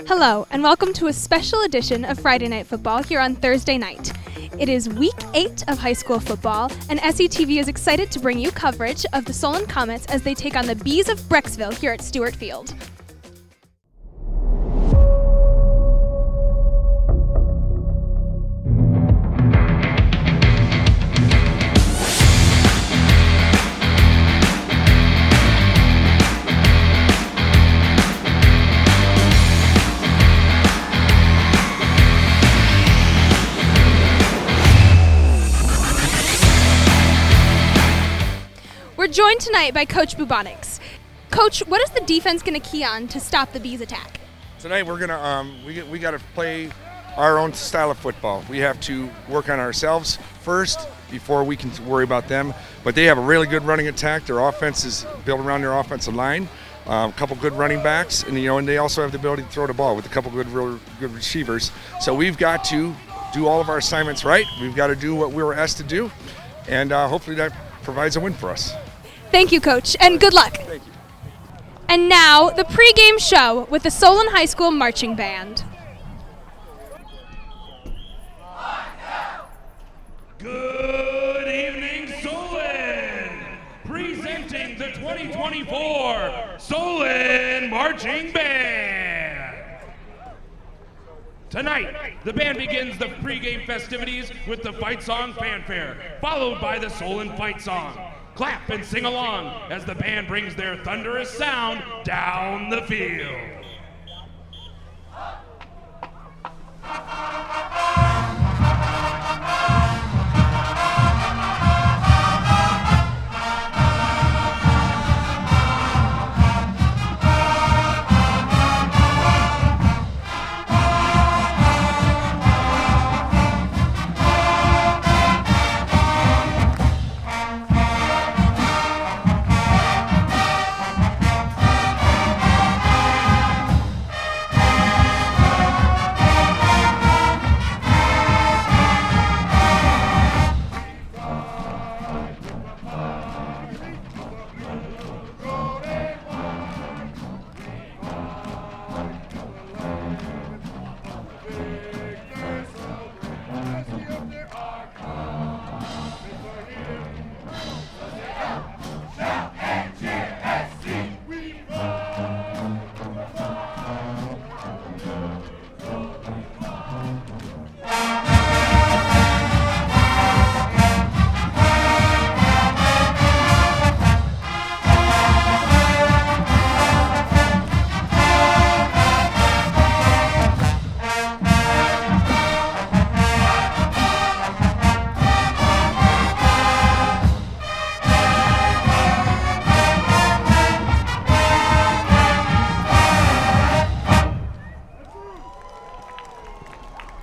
Hello, and welcome to a special edition of Friday Night Football here on Thursday night. It is Week 8 of high school football, and SETV is excited to bring you coverage of the Solon Comets as they take on the Bees of Brecksville here at Stewart Field. We're joined tonight by Coach Bubonics. Coach, what is the defense going to key on to stop the Bees' attack? Tonight we're gonna we got to play our own style of football. We have to work on ourselves first before we can worry about them. But they have a really good running attack. Their offense is built around their offensive line. A couple good running backs, and they also have the ability to throw the ball with a couple good receivers. So we've got to do all of our assignments right. We've got to do what we were asked to do, and hopefully that provides a win for us. Thank you, Coach, and good luck. Thank you. And now, the pregame show with the Solon High School Marching Band. Good evening, Solon! Presenting the 2024 Solon Marching Band. Tonight, the band begins the pregame festivities with the Fight Song Fanfare, followed by the Solon Fight Song. Clap and sing along as the band brings their thunderous sound down the field.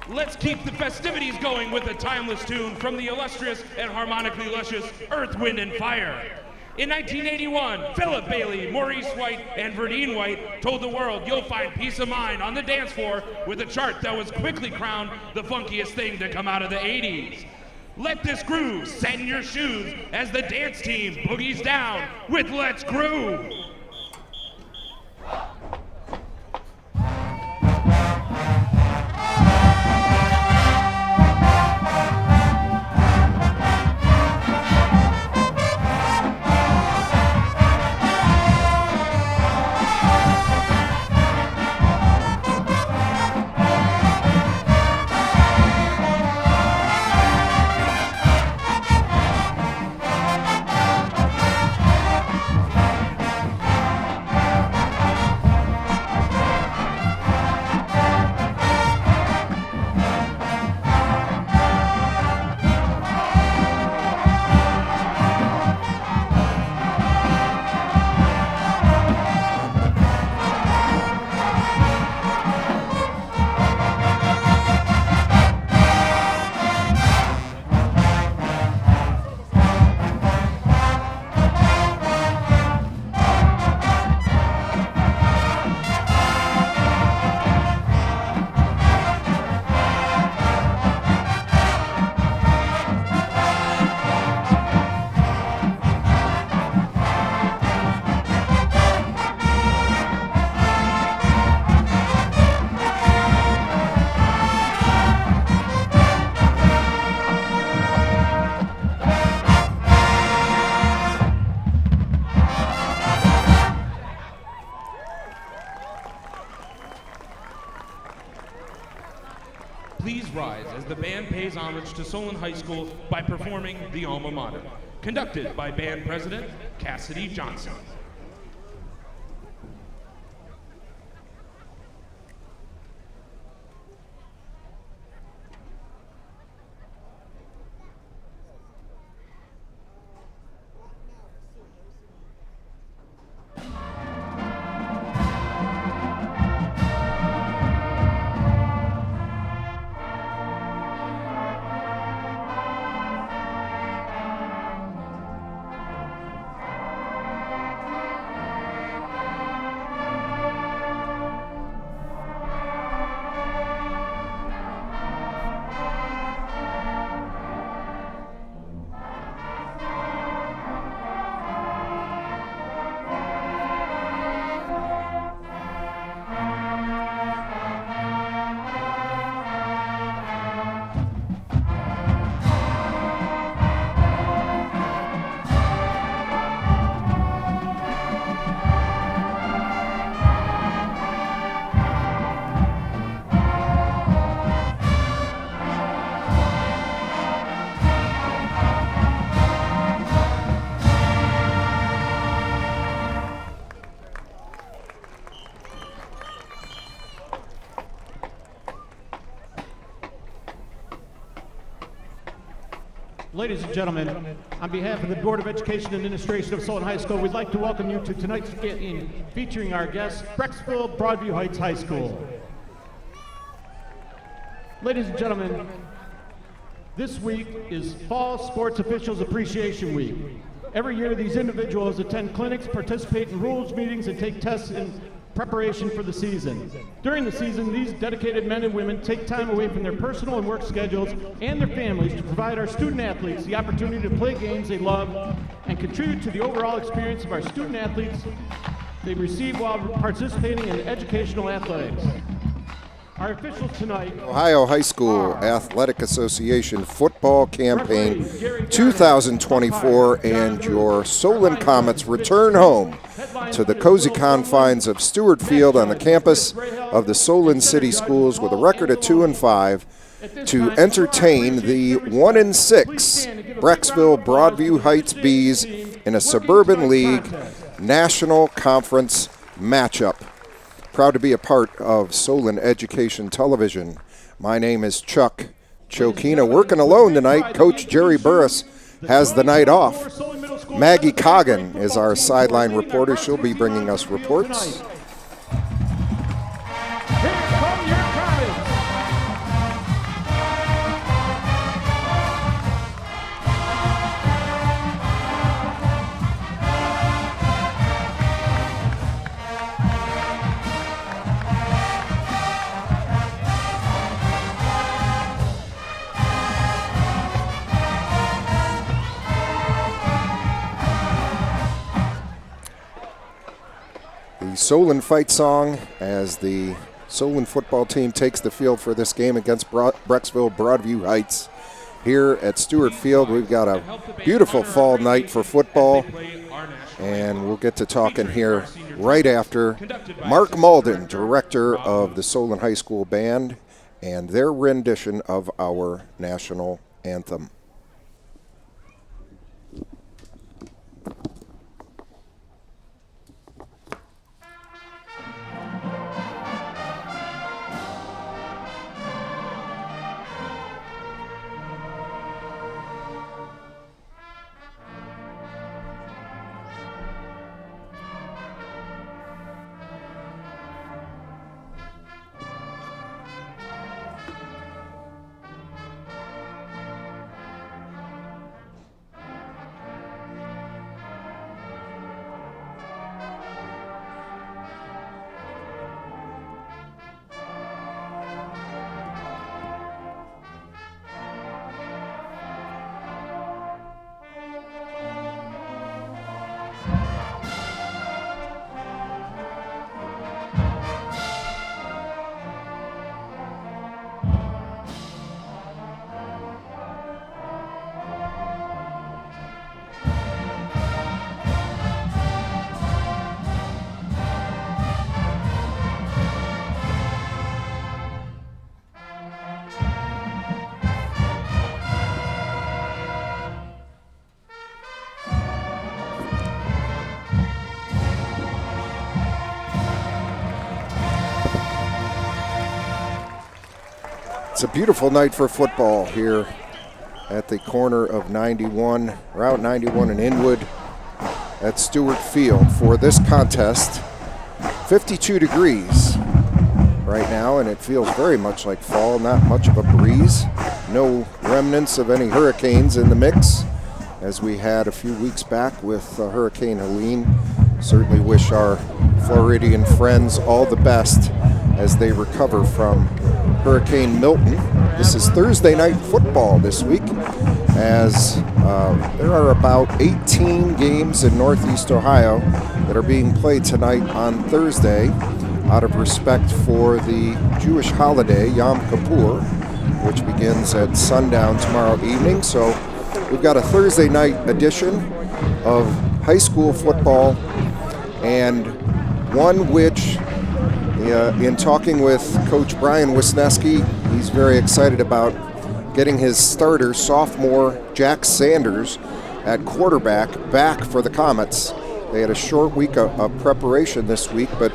Let's keep the festivities going with a timeless tune from the illustrious and harmonically luscious Earth, Wind, and Fire. In 1981, Philip Bailey, Maurice White, and Verdine White told the world you'll find peace of mind on the dance floor with a chart that was quickly crowned the funkiest thing to come out of the 80s. Let this groove set in your shoes as the dance team boogies down with Let's Groove. please rise as the band pays homage to Solon High School by performing the Alma Mater, conducted by band president Cassidy Johnson. Ladies and gentlemen, on behalf of the Board of Education and Administration of Solon High School, we'd like to welcome you to tonight's get-in featuring our guests, Brecksville-Broadview Heights High School. Ladies and gentlemen, this week is Fall Sports Officials Appreciation Week. Every year, these individuals attend clinics, participate in rules meetings, and take tests in preparation for the season. During the season, these dedicated men and women take time away from their personal and work schedules and their families to provide our student athletes the opportunity to play games they love and contribute to the overall experience of our student athletes they receive while participating in educational athletics. Our officials tonight, Ohio High School Athletic Association Football Campaign 2024, and your Solon Comets return home to the cozy confines of Stewart Field on the campus of the Solon City Schools with a record of 2-5 to entertain the 1-6 Brecksville-Broadview Heights Bees in a Suburban League National Conference matchup. Proud to be a part of Solon Education Television. My name is Chuck Chokina. Working alone tonight, Coach Jerry Burris has the night off. Maggie Coggin is our sideline reporter. She'll be bringing us reports. Solon fight song as the Solon football team takes the field for this game against Brecksville-Broadview Heights. Here at Stewart Field, we've got a beautiful fall night for football, and we'll get to talking here right after Mark Malden, director of the Solon High School Band, and their rendition of our national anthem. It's a beautiful night for football here at the corner of Route 91 and Inwood at Stewart Field for this contest. 52 degrees right now, and it feels very much like fall, not much of a breeze. No remnants of any hurricanes in the mix, as we had a few weeks back with Hurricane Helene. Certainly wish our Floridian friends all the best as they recover from Hurricane Milton. This is Thursday night football this week, as there are about 18 games in Northeast Ohio that are being played tonight on Thursday out of respect for the Jewish holiday, Yom Kippur, which begins at sundown tomorrow evening. So we've got a Thursday night edition of high school football, and one which, in talking with Coach Brian Wisniewski, he's very excited about getting his starter, sophomore Jack Sanders, at quarterback back for the Comets. They had a short week of preparation this week, but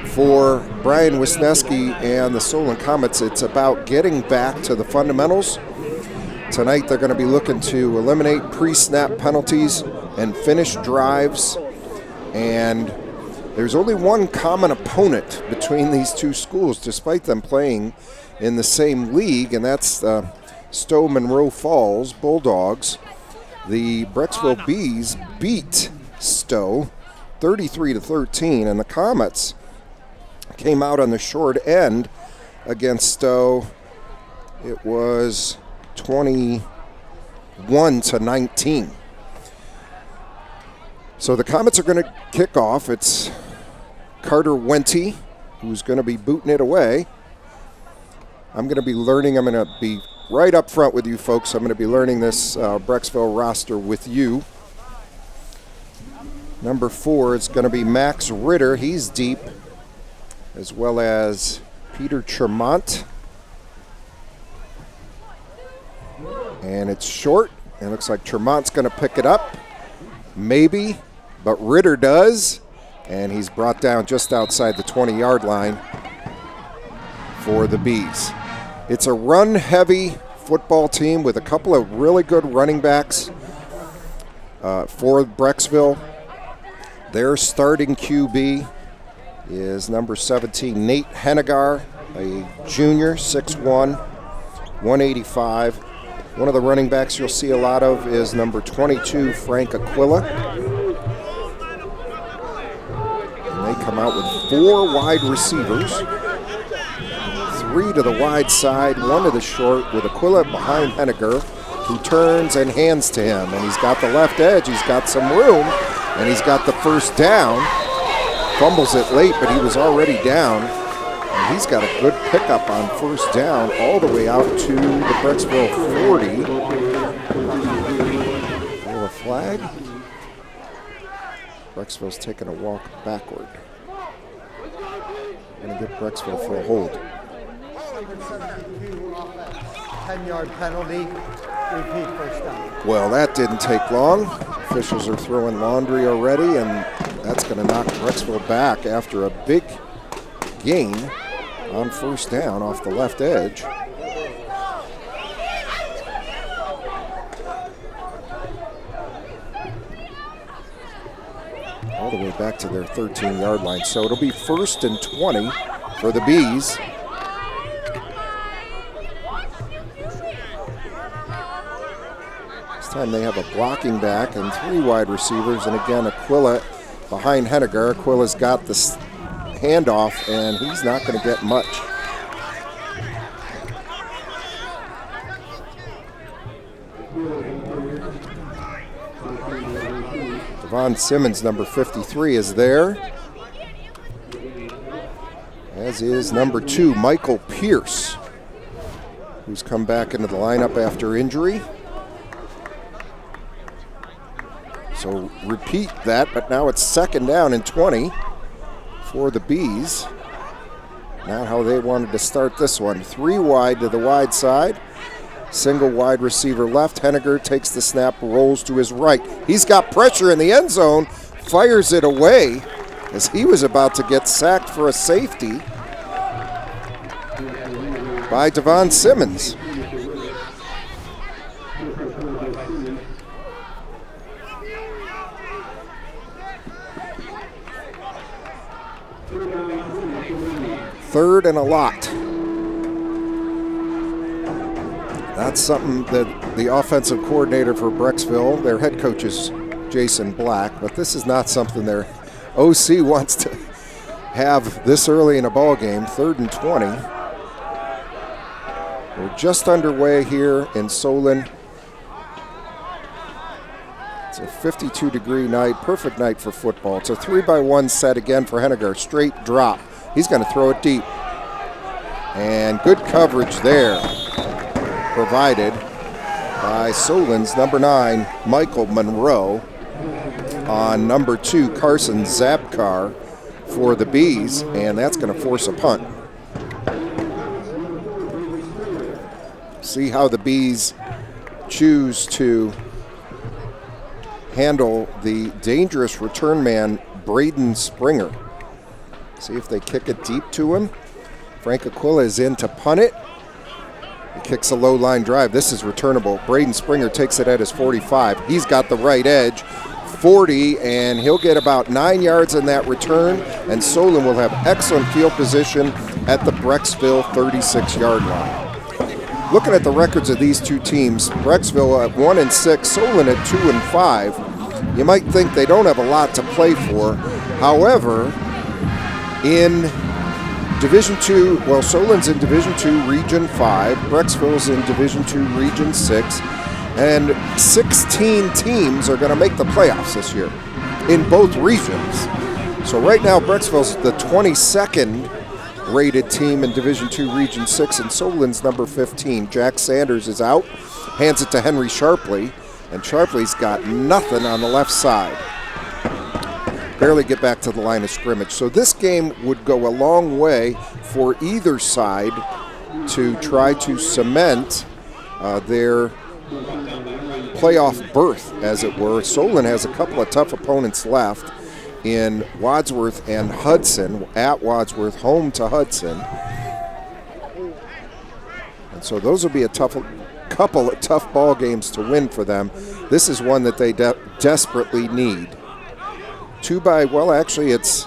for Brian Wisniewski and the Solon Comets, it's about getting back to the fundamentals. Tonight they're going to be looking to eliminate pre-snap penalties and finish drives. And there's only one common opponent between these two schools, despite them playing in the same league, and that's Stowe Monroe Falls Bulldogs. The Brecksville Bees beat Stowe 33-13, and the Comets came out on the short end against Stowe. It was 21-19. So the Comets are going to kick off. It's Carter Wente who's going to be booting it away. I'm going to be right up front with you folks. I'm going to be learning this Brecksville roster with you. Number 4 is going to be Max Ritter. He's deep, as well as Peter Tremont. And it's short. It looks like Tremont's going to pick it up. Maybe, but Ritter does. And he's brought down just outside the 20-yard line for the Bees. It's a run-heavy football team with a couple of really good running backs for Brecksville. Their starting QB is number 17, Nate Hennigar, a junior, 6'1", 185. One of the running backs you'll see a lot of is number 22, Frank Aquila. And they come out with 4 wide receivers. 3 to the wide side, 1 to the short, with Aquila behind Hennigar, who turns and hands to him. And he's got the left edge, he's got some room, and he's got the first down. Fumbles it late, but he was already down. And he's got a good pickup on first down all the way out to the Brecksville 40. Feel a flag. Brecksville's taking a walk backward. Going to get Brecksville for a hold. 10-yard penalty, repeat first down. Well, that didn't take long. Officials are throwing laundry already, and that's going to knock Brecksville back after a big gain on first down off the left edge. All the way back to their 13-yard line. So it'll be 1st and 20 for the Bees. This time they have a blocking back and 3 wide receivers, and again Aquila behind Hennigar. Aquila's got the handoff, and he's not going to get much. Devon Simmons, number 53, is there, as is number 2, Michael Pierce, who's come back into the lineup after injury. So repeat that, but now it's 2nd down and 20 for the Bees. Not how they wanted to start this one. 3 wide to the wide side. Single wide receiver left. Hennigar takes the snap, rolls to his right. He's got pressure in the end zone, fires it away as he was about to get sacked for a safety. by Devon Simmons. Third and a lot. That's something that the offensive coordinator for Brecksville, their head coach is Jason Black, but this is not something their OC wants to have this early in a ball game. 3rd and 20. We're just underway here in Solon. It's a 52-degree night, perfect night for football. It's a 3-by-1 set again for Hennigar. Straight drop. He's going to throw it deep. And good coverage there, provided by Solon's number 9, Michael Monroe, on number 2, Carson Zabkar for the Bees, and that's going to force a punt. See how the Bees choose to handle the dangerous return man, Braden Springer. See if they kick it deep to him. Frank Aquila is in to punt it. He kicks a low line drive. This is returnable. Braden Springer takes it at his 45. He's got the right edge. 40, and he'll get about 9 yards in that return, and Solon will have excellent field position at the Brecksville 36-yard line. Looking at the records of these two teams, Brecksville at 1-6, Solon at 2-5. You might think they don't have a lot to play for. However, in Division II, well, Solon's in Division II, Region 5. Brecksville's in Division II, Region 6. And 16 teams are going to make the playoffs this year in both regions. So right now, Brecksville's the 22nd rated team in Division II, Region 6, and Solon's number 15. Jack Sanders is out, hands it to Henry Sharpley, and Sharpley's got nothing on the left side. Barely get back to the line of scrimmage. So this game would go a long way for either side to try to cement their playoff berth, as it were. Solon has a couple of tough opponents left in Wadsworth and Hudson, at Wadsworth, home to Hudson. And so those will be a couple of tough ball games to win for them. This is one that they desperately need. It's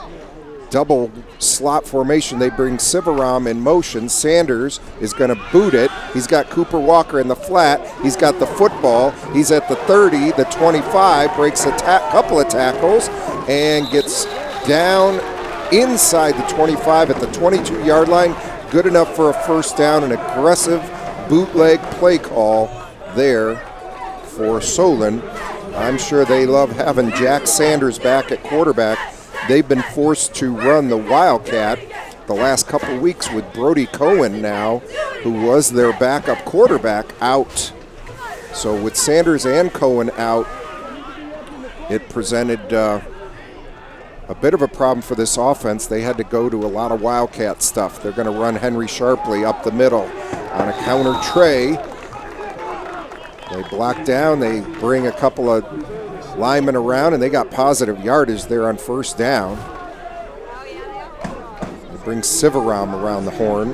double slot formation. They bring Sivaram in motion. Sanders is going to boot it. He's got Cooper Walker in the flat. He's got the football. He's at the 30, the 25, breaks a couple of tackles, and gets down inside the 25 at the 22-yard line. Good enough for a first down. An aggressive bootleg play call there for Solon. I'm sure they love having Jack Sanders back at quarterback. They've been forced to run the Wildcat the last couple of weeks with Brody Cohen now, who was their backup quarterback, out. So with Sanders and Cohen out, it presented a bit of a problem for this offense. They had to go to a lot of Wildcat stuff. They're going to run Henry Sharpley up the middle on a counter tray. They block down. They bring a couple of linemen around, and they got positive yardage there on first down. They bring Sivaram around the horn,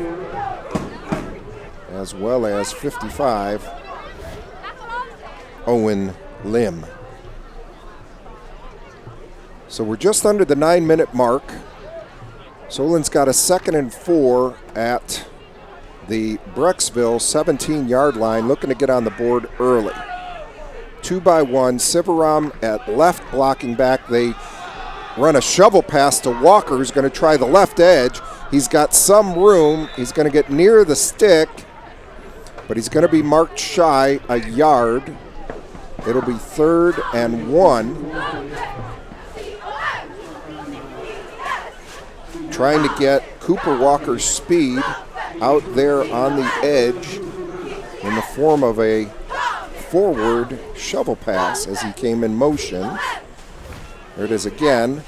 as well as 55, Owen Lim. So we're just under the 9-minute mark. Solon's got a 2nd and 4 at the Brecksville 17-yard line, looking to get on the board early. 2-by-1, Sivaram at left blocking back. They run a shovel pass to Walker, who's going to try the left edge. He's got some room. He's going to get near the stick, but he's going to be marked shy a yard. It'll be 3rd and 1. Trying to get Cooper Walker's speed out there on the edge in the form of a forward shovel pass as he came in motion. There it is again.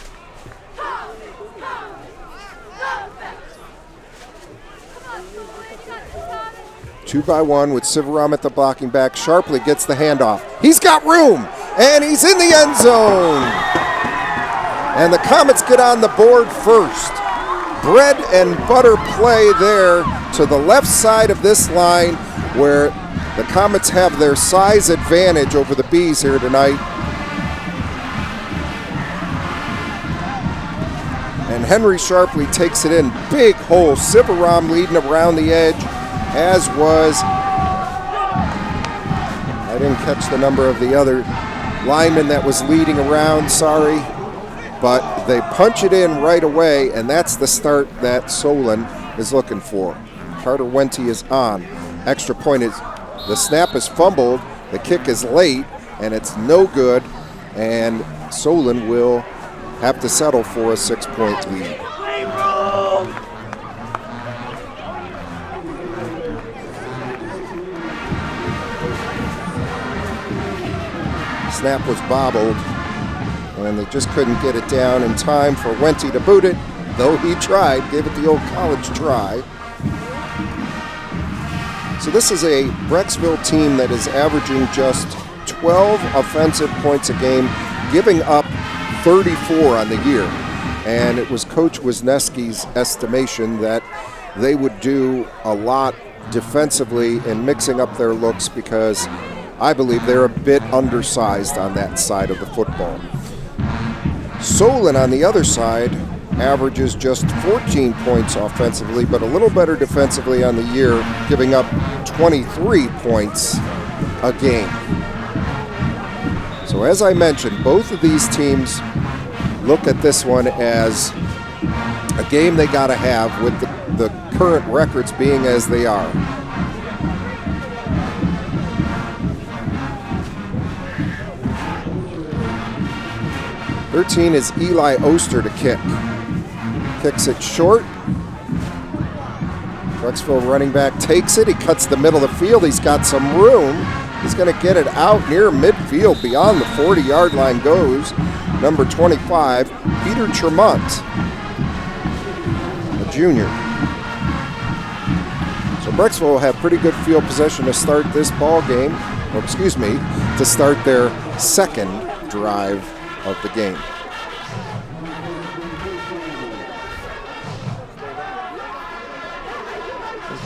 Two by one with Sivaram at the blocking back. Sharpley gets the handoff. He's got room, and he's in the end zone. And the Comets get on the board first. bread and butter play there to the left side of this line where the Comets have their size advantage over the Bees here tonight. And Henry Sharpley takes it in. Big hole. Sivaram leading around the edge, as was, I didn't catch the number of the other lineman that was leading around, sorry. But they punch it in right away, and that's the start that Solon is looking for. Carter Wente is on. Extra point is, the snap is fumbled, the kick is late, and it's no good, and Solon will have to settle for a 6-point lead. Snap was bobbled, and they just couldn't get it down in time for Wente to boot it, though he tried, gave it the old college try. So this is a Brecksville team that is averaging just 12 offensive points a game, giving up 34 on the year. And it was Coach Wisniewski's estimation that they would do a lot defensively in mixing up their looks because I believe they're a bit undersized on that side of the football. Solon on the other side averages just 14 points offensively, but a little better defensively on the year, giving up 23 points a game. So as I mentioned, both of these teams look at this one as a game they got to have with the current records being as they are. (13) is Eli Oster to kick. Kicks it short. Brecksville running back takes it. He cuts the middle of the field. He's got some room. He's going to get it out near midfield. Beyond the 40-yard line goes number 25, Peter Tremont, a junior. So Brecksville will have pretty good field possession to start this ball game, or excuse me, to start their second drive of the game.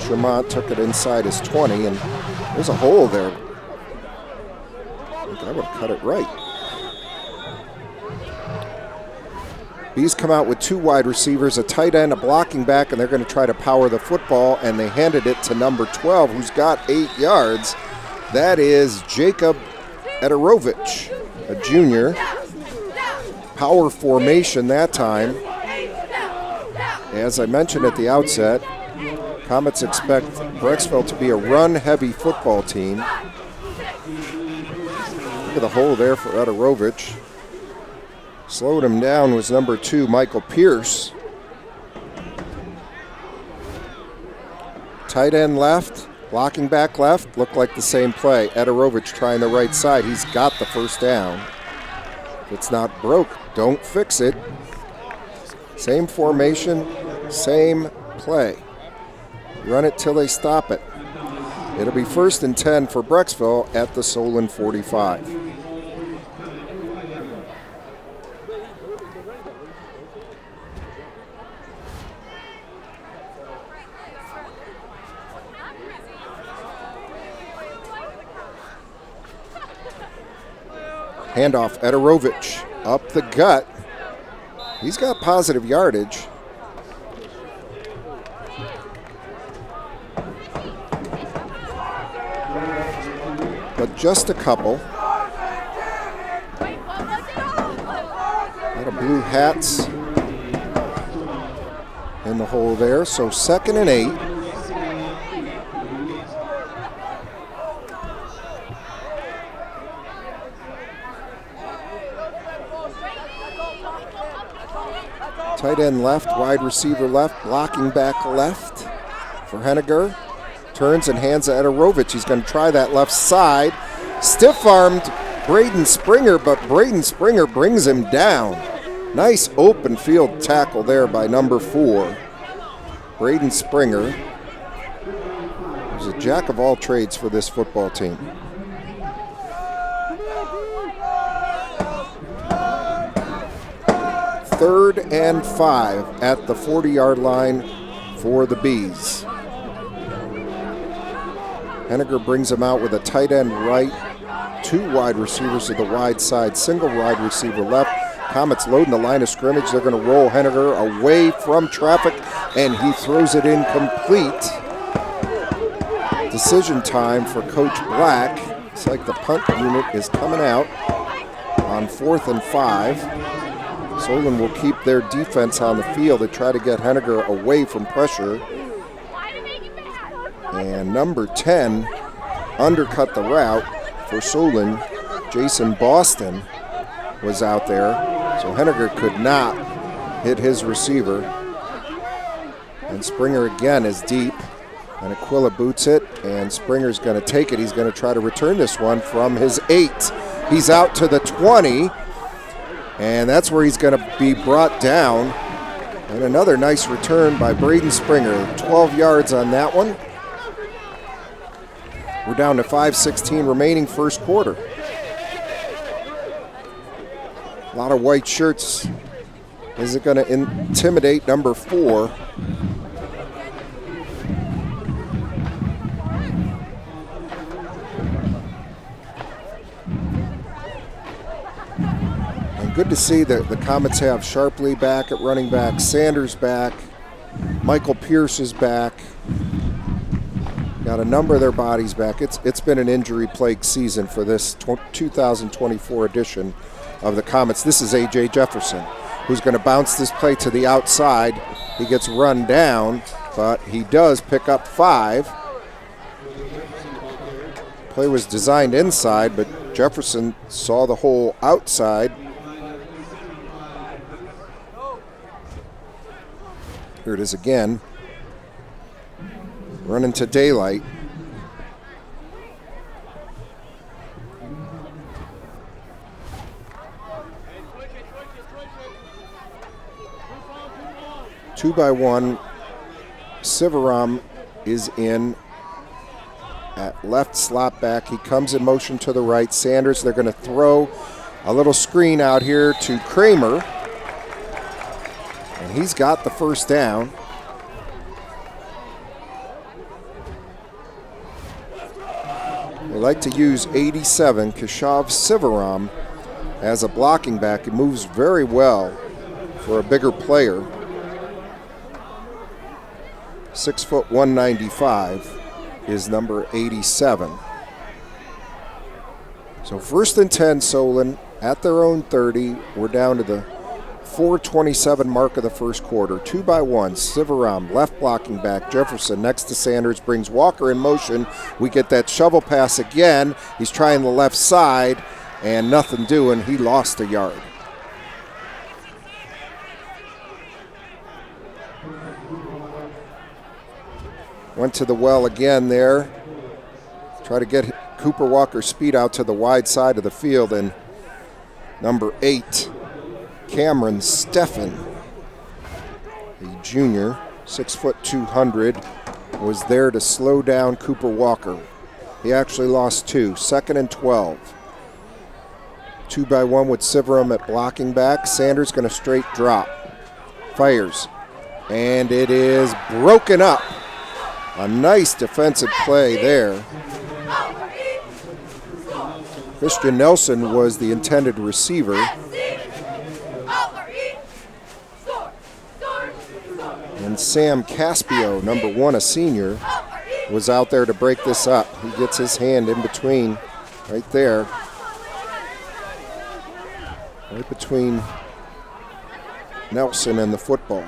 Tremont took it inside his 20, and there's a hole there. I think I would have cut it right. Bees come out with two wide receivers, a tight end, a blocking back, and they're going to try to power the football, and they handed it to number 12, who's got 8 yards. That is Jacob Ederovich, a junior. Power formation that time. As I mentioned at the outset, Comets expect Brecksville to be a run-heavy football team. Look at the hole there for Ederovich. Slowed him down was number 2, Michael Pierce. Tight end left, blocking back left, looked like the same play. Ederovich trying the right side. He's got the first down. If it's not broke, don't fix it. Same formation, same play. Run it till they stop it. It'll be 1st and 10 for Brecksville at the Solon 45. Handoff, Ederovich up the gut. He's got positive yardage. But just a couple. Lot of blue hats in the hole there. So 2nd and 8. Tight end left, wide receiver left, blocking back left for Henniger. Turns and hands to Ederovich. He's going to try that left side. Stiff-armed Braden Springer, but Braden Springer brings him down. Nice open field tackle there by number 4. Braden Springer is a jack of all trades for this football team. 3rd and 5 at the 40-yard line for the Bees. Henniger brings him out with a tight end right, 2 wide receivers to the wide side, single wide receiver left. Comets loading the line of scrimmage. They're going to roll Henniger away from traffic, and he throws it incomplete. Decision time for Coach Black. It's like the punt unit is coming out on 4th and 5. Solon will keep their defense on the field to try to get Henniger away from pressure. And number 10 undercut the route for Solon. Jason Boston was out there, so Henniger could not hit his receiver. And Springer again is deep, and Aquila boots it, and Springer's going to take it. He's going to try to return this one from his 8. He's out to the 20, and that's where he's going to be brought down. And another nice return by Braden Springer, 12 yards on that one. We're down to 5:16 remaining first quarter. A lot of white shirts. Is it going to intimidate number 4? And good to see that the Comets have Sharpley back at running back, Sanders back, Michael Pierce is back. Got a number of their bodies back. It's been an injury-plagued season for this 2024 edition of the Comets. This is A.J. Jefferson, who's going to bounce this play to the outside. He gets run down, but he does pick up 5. Play was designed inside, but Jefferson saw the hole outside. Here it is again. Run into daylight. Two by one. Sivaram is in at left slot back. He comes in motion to the right. Sanders, they're going to throw a little screen out here to Kramer. And he's got the first down. They like to use 87, Keshav Sivaram, as a blocking back. He moves very well for a bigger player. 6 foot 195 is number 87. So 1st and 10, Solon at their own 30. We're down to the 4:27 mark of the first quarter. 2 by 1, Sivaram, left blocking back. Jefferson next to Sanders brings Walker in motion. We get that shovel pass again. He's trying the left side, and nothing doing. He lost a yard. Went to the well again there. Try to get Cooper Walker's speed out to the wide side of the field, and number 8, Cameron Steffen, a junior, 6 foot 200, was there to slow down Cooper Walker. He actually lost 2. 2nd and 12. 2 by 1 with Sivaram at blocking back. Sanders going to straight drop. Fires. And it is broken up. A nice defensive play there. Christian Nelson was the intended receiver. And Sam Caspio, number 1, a senior, was out there to break this up. He gets his hand in between, right there. Right between Nelson and the football.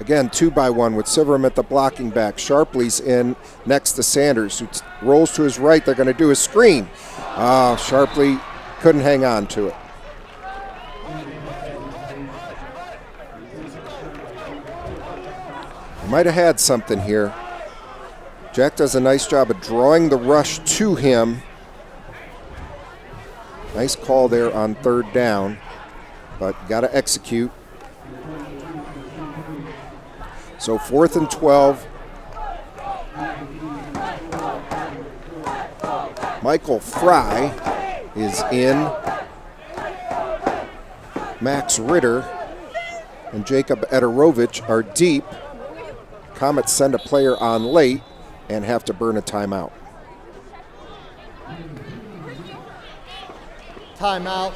Again, 2 by 1 with Sivaram at the blocking back. Sharpley's in next to Sanders, who rolls to his right. They're going to do a screen. Sharpley couldn't hang on to it. Might have had something here. Jack does a nice job of drawing the rush to him. Nice call there on 3rd down, but got to execute. So 4th and 12. Michael Fry is in Max Ritter and Jacob Ederovich are deep. Comets send a player on late and have to burn a timeout. Timeout.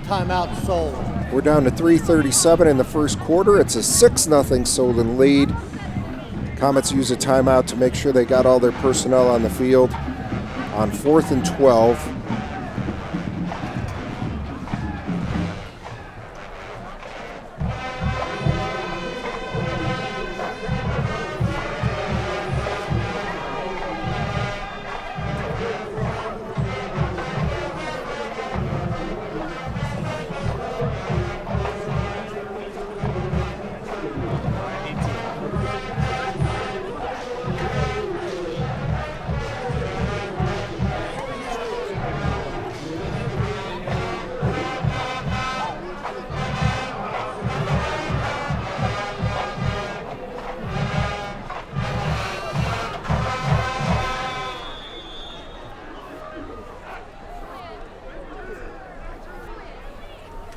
Timeout, Solon. We're down to 3:37 in the first quarter. It's a 6-0 Solon lead. Comets use a timeout to make sure they got all their personnel on the field on 4th and 12.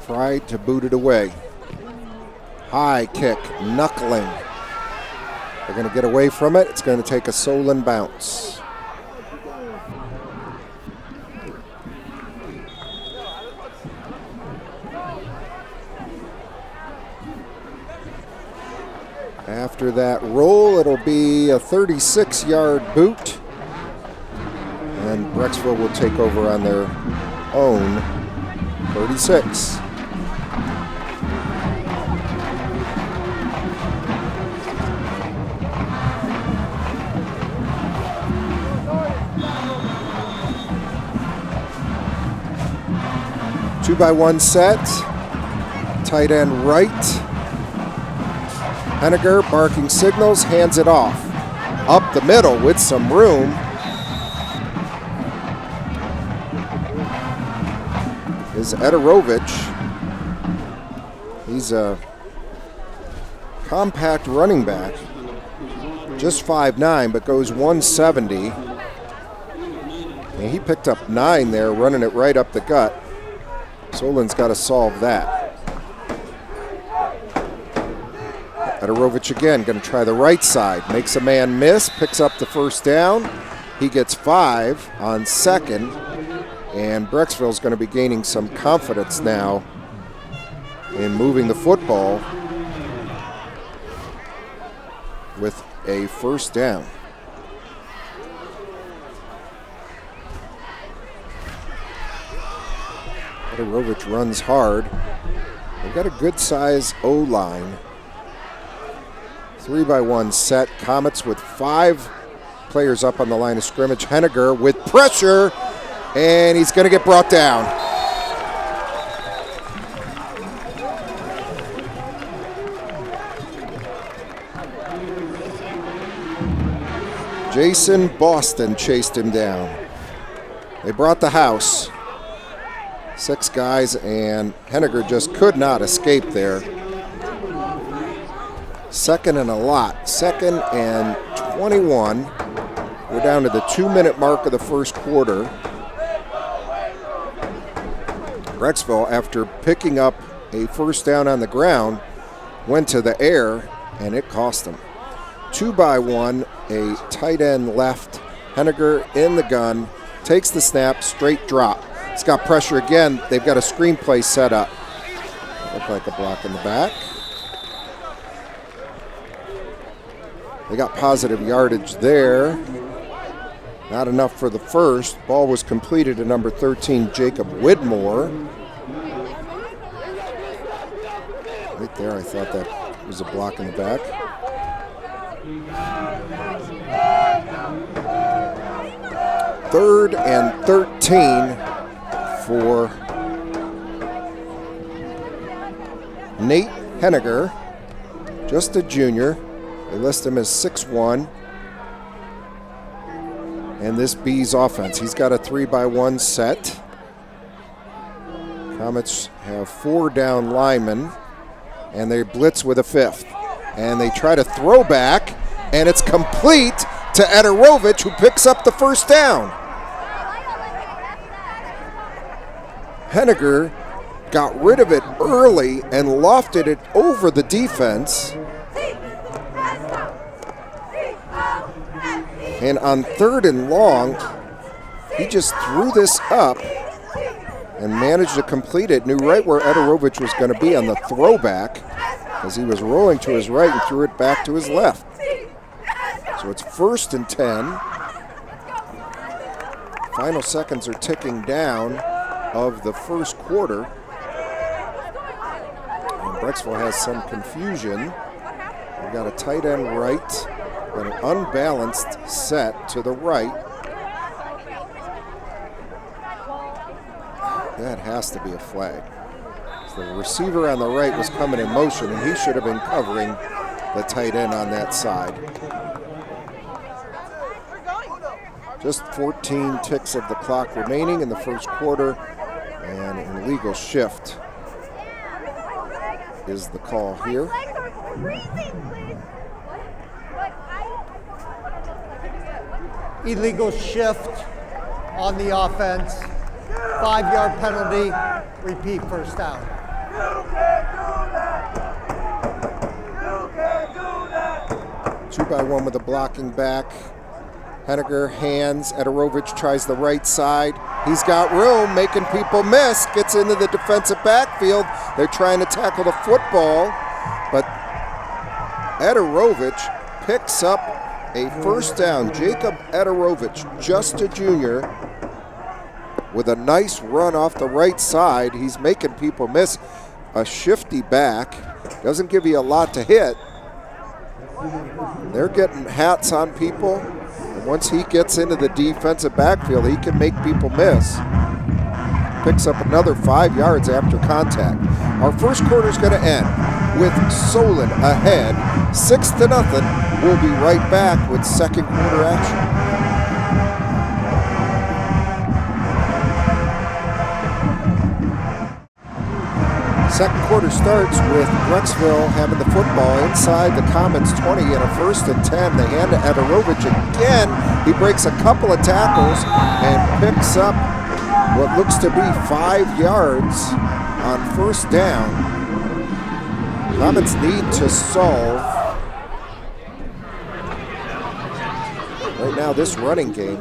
Tried to boot it away. High kick, knuckling. They're going to get away from it. It's going to take a Solon bounce. After that roll, it'll be a 36-yard boot. And Brecksville will take over on their own 36. Two by one set. Tight end right. Henniger barking signals, hands it off. Up the middle with some room. Is Ederovich. He's a compact running back. Just 5'9", but goes 170. And he picked up 9 there, running it right up the gut. Solon's got to solve that. Ederovich again, going to try the right side. Makes a man miss, picks up the first down. He gets 5 on second. And Brecksville's going to be gaining some confidence now in moving the football with a first down. Ederovich runs hard. They've got a good size O-line. 3 by 1 set. Comets with 5 players up on the line of scrimmage. Henniger with pressure, and he's going to get brought down. Jason Boston chased him down. They brought the house. 6 guys, and Henniger just could not escape there. Second and a lot. 2nd and 21. We're down to the 2-minute mark of the first quarter. Brecksville, after picking up a first down on the ground, went to the air, and it cost them. 2 by 1, a tight end left. Henniger in the gun, takes the snap, straight drop. It's got pressure again. They've got a screenplay set up. Look like a block in the back. They got positive yardage there. Not enough for the first. Ball was completed to number 13, Jacob Widmore. Right there, I thought that was a block in the back. Third and 13 for Nate Henniger, just a junior. They list him as 6'1". And this Bees offense, he's got a 3 by 1 set. Comets have 4 down linemen, and they blitz with a 5th. And they try to throw back, and it's complete to Ederovich, who picks up the first down. Henniger got rid of it early and lofted it over the defense. And on 3rd and long, he just threw this up and managed to complete it. Knew right where Ederovich was going to be on the throwback as he was rolling to his right and threw it back to his left. So it's 1st and 10. Final seconds are ticking down of the first quarter. And Brecksville has some confusion. We've got a tight end right, got an unbalanced set to the right. That has to be a flag. So the receiver on the right was coming in motion, and he should have been covering the tight end on that side. Just 14 ticks of the clock remaining in the first quarter, and an illegal shift is the call here. Illegal shift on the offense. 5-yard penalty. Repeat, first down. 2-by-1 with a blocking back. Henniger hands. Ederovich tries the right side. He's got room, making people miss. Gets into the defensive backfield. They're trying to tackle the football, but Ederovich picks up a first down. Jacob Ederovich, just a junior, with a nice run off the right side. He's making people miss. A shifty back. Doesn't give you a lot to hit. They're getting hats on people. And once he gets into the defensive backfield, he can make people miss. Picks up another 5 yards after contact. Our first quarter is going to end with Solon ahead, 6-0. We'll be right back with second quarter action. Second quarter starts with Brecksville having the football inside the Comets 20 and a 1st and 10. They hand to Ederovich again. He breaks a couple of tackles and picks up what looks to be 5 yards on first down. Comets need to solve right now this running game.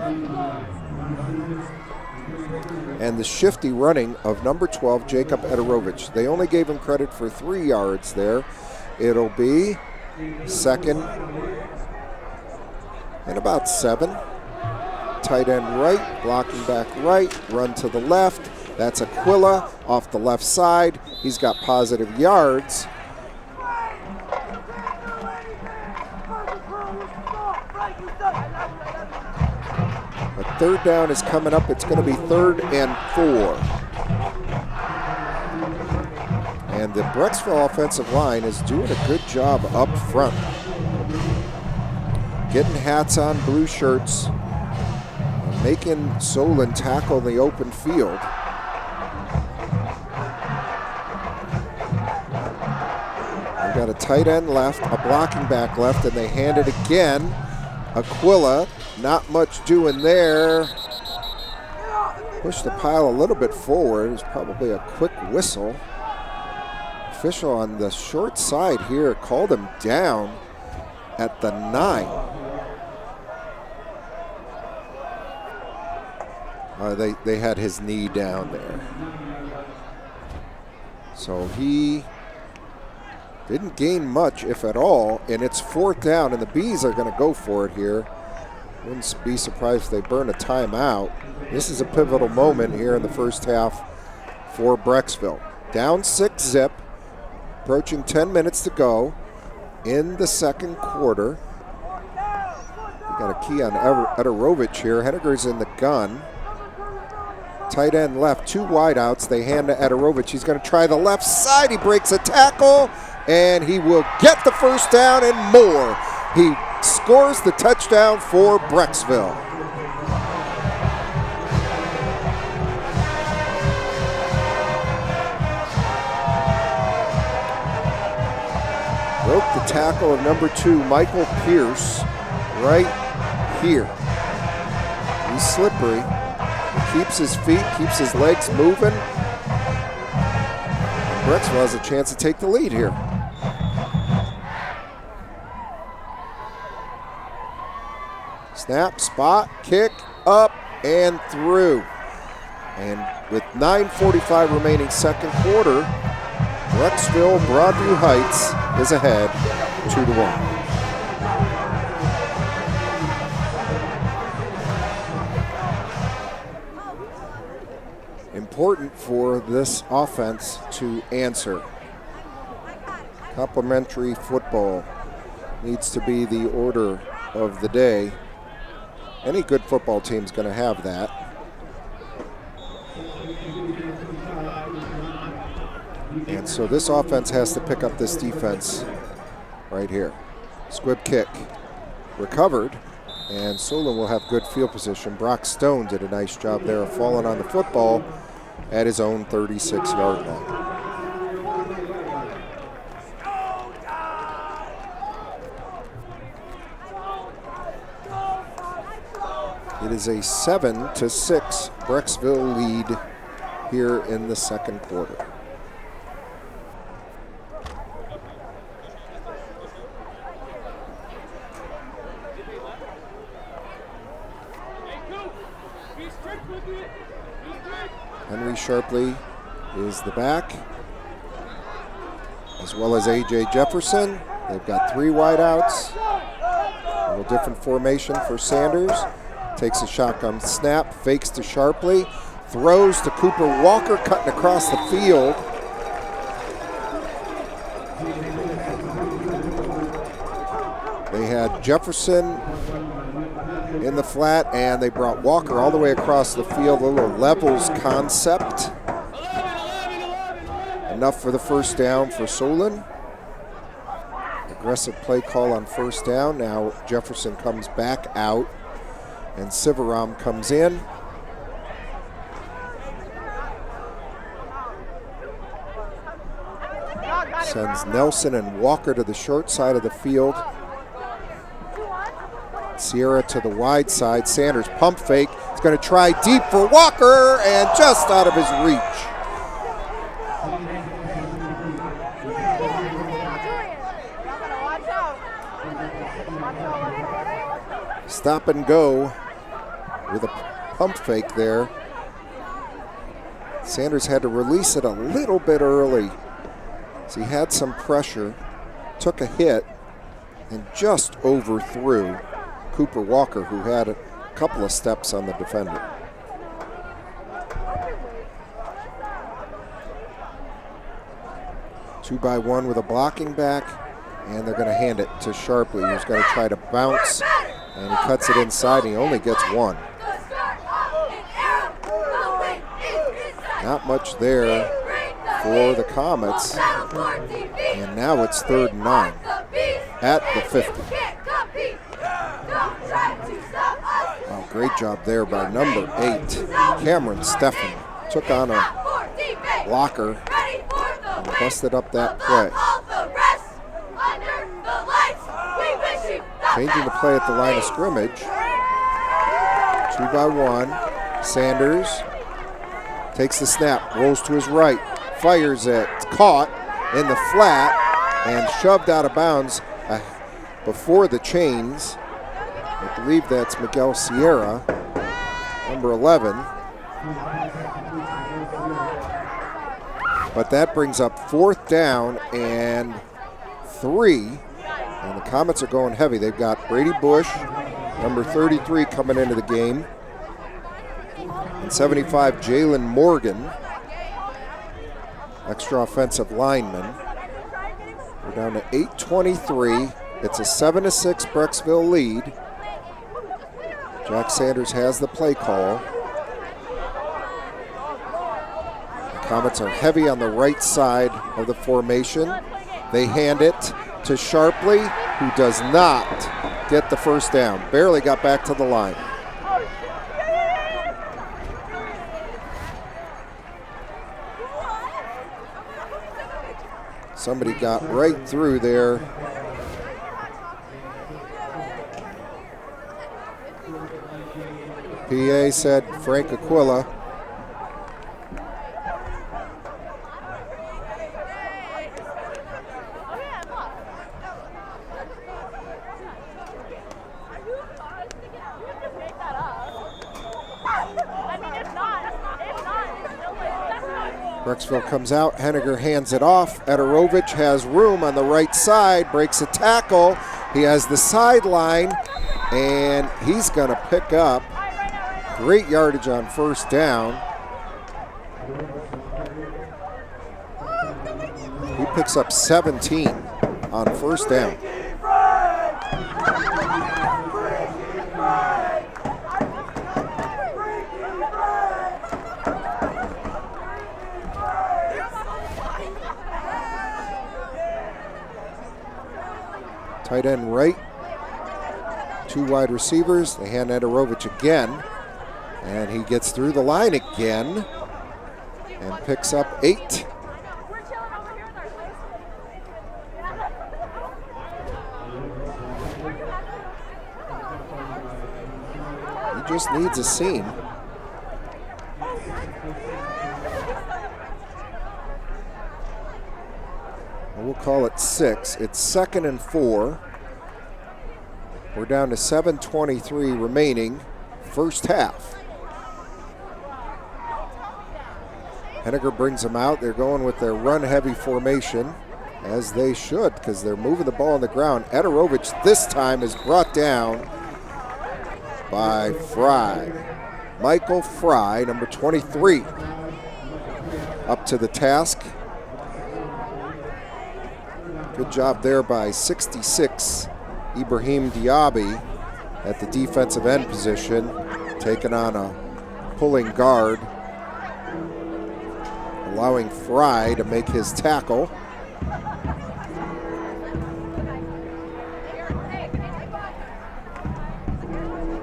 And the shifty running of number 12, Jacob Ederovich. They only gave him credit for 3 yards there. It'll be 2nd and about 7. Tight end right, blocking back right, run to the left. That's Aquila off the left side. He's got positive yards. A third down is coming up. It's going to be 3rd and 4. And the Brecksville offensive line is doing a good job up front. Getting hats on, blue shirts, making Solon tackle in the open field. We've got a tight end left, a blocking back left, and they hand it again. Aquila, not much doing there. Pushed the pile a little bit forward. It was probably a quick whistle. Official on the short side here called him down at the 9. They had his knee down there. So he didn't gain much, if at all, and it's 4th down, and the Bees are going to go for it here. Wouldn't be surprised if they burn a timeout. This is a pivotal moment here in the first half for Brecksville. Down 6-zip, approaching 10 minutes to go in the second quarter. We got a key on Ederovich here. Henniger's in the gun. Tight end left, 2 wideouts. They hand to Ederovich. He's going to try the left side. He breaks a tackle, and he will get the first down and more. He scores the touchdown for Brecksville. Broke the tackle of number 2, Michael Pierce, right here. He's slippery. He keeps his feet, keeps his legs moving. Brecksville has a chance to take the lead here. Snap, spot, kick, up, and through. And with 9:45 remaining second quarter, Brecksville-Broadview Heights is ahead 2-1. Important for this offense to answer. Complementary football needs to be the order of the day. Any good football team is going to have that. And so this offense has to pick up this defense right here. Squib kick recovered, and Solon will have good field position. Brock Stone did a nice job there of falling on the football at his own 36-yard line. It is a 7-6 Brecksville lead here in the second quarter. Henry Sharpley is the back, as well as A.J. Jefferson. They've got 3 wideouts. A little different formation for Sanders. Takes a shotgun snap, fakes to Sharpley, throws to Cooper Walker, cutting across the field. They had Jefferson in the flat, and they brought Walker all the way across the field. A little levels concept. Enough for the first down for Solon. Aggressive play call on first down. Now Jefferson comes back out, and Sivaram comes in. Sends Nelson and Walker to the short side of the field. Sierra to the wide side. Sanders pump fake. He's going to try deep for Walker, and just out of his reach. Stop and go with a pump fake there. Sanders had to release it a little bit early. So he had some pressure, took a hit, and just overthrew Cooper Walker, who had a couple of steps on the defender. Two by one with a blocking back, and they're going to hand it to Sharpley, who's going to try to bounce, and he cuts it inside, and he only gets one. Not much there for the Comets, and now it's 3rd and 9 at the 50. Wow, great job there by number 8, Cameron Steffen. Took on a blocker and busted up that play. Changing the play at the line of scrimmage. 2 by 1. Sanders takes the snap, rolls to his right, fires it, caught in the flat, and shoved out of bounds before the chains. I believe that's Miguel Sierra, number 11. But that brings up 4th down and 3. And the Comets are going heavy. They've got Brady Bush, number 33, coming into the game. And 75, Jalen Morgan, extra offensive lineman. We're down to 8:23. It's a 7-6 Brecksville lead. Jack Sanders has the play call. The Comets are heavy on the right side of the formation. They hand it to Sharpley, who does not get the first down. Barely got back to the line. Somebody got right through there. PA said Frank Aquila. Brecksville comes out, Henniger hands it off. Ederovich has room on the right side, breaks a tackle. He has the sideline, and he's gonna pick up great yardage on first down. He picks up 17 on first down. Tight end right, 2 wide receivers. They hand Ederovich again, and he gets through the line again and picks up 8. He just needs a seam. We'll call it 6. It's 2nd and 4. We're down to 7:23 remaining, first half. Henniger brings them out. They're going with their run-heavy formation, as they should, because they're moving the ball on the ground. Ederovich this time is brought down by Fry. Michael Fry, number 23, up to the task. Good job there by 66, Ibrahim Diaby at the defensive end position, taking on a pulling guard, allowing Fry to make his tackle.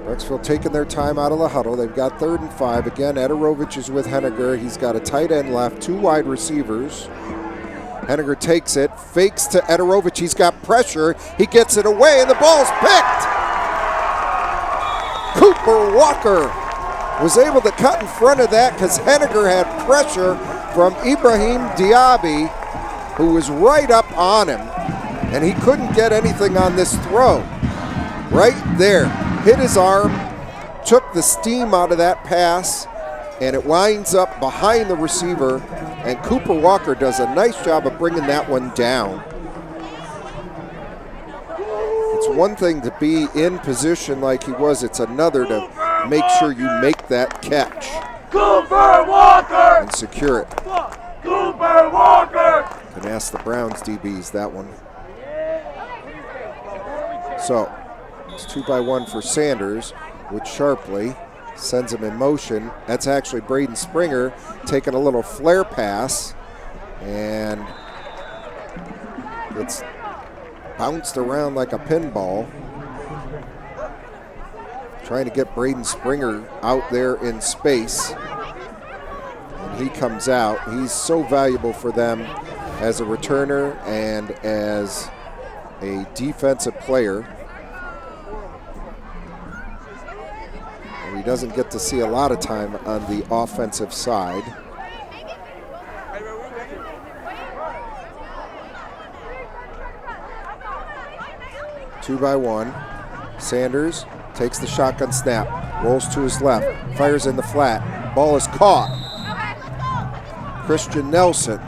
Brecksville taking their time out of the huddle. They've got 3rd and 5. Again, Ederovich is with Henniger. He's got a tight end left, 2 wide receivers. Henniger takes it, fakes to Ederovich. He's got pressure. He gets it away, and the ball's picked. Cooper Walker was able to cut in front of that because Henniger had pressure from Ibrahim Diaby, who was right up on him, and he couldn't get anything on this throw. Right there, hit his arm, took the steam out of that pass, and it winds up behind the receiver, and Cooper Walker does a nice job of bringing that one down. It's one thing to be in position like he was, it's another to make sure you make that catch. Cooper Walker! And secure it. Cooper Walker! Can ask the Browns DBs that one. So, it's 2-by-1 for Sanders with Sharpley. Sends him in motion. That's actually Braden Springer taking a little flare pass, and it's bounced around like a pinball. Trying to get Braden Springer out there in space. And he comes out. He's so valuable for them as a returner and as a defensive player. He doesn't get to see a lot of time on the offensive side. Two by one. Sanders takes the shotgun snap, rolls to his left, fires in the flat. Ball is caught. Christian Nelson.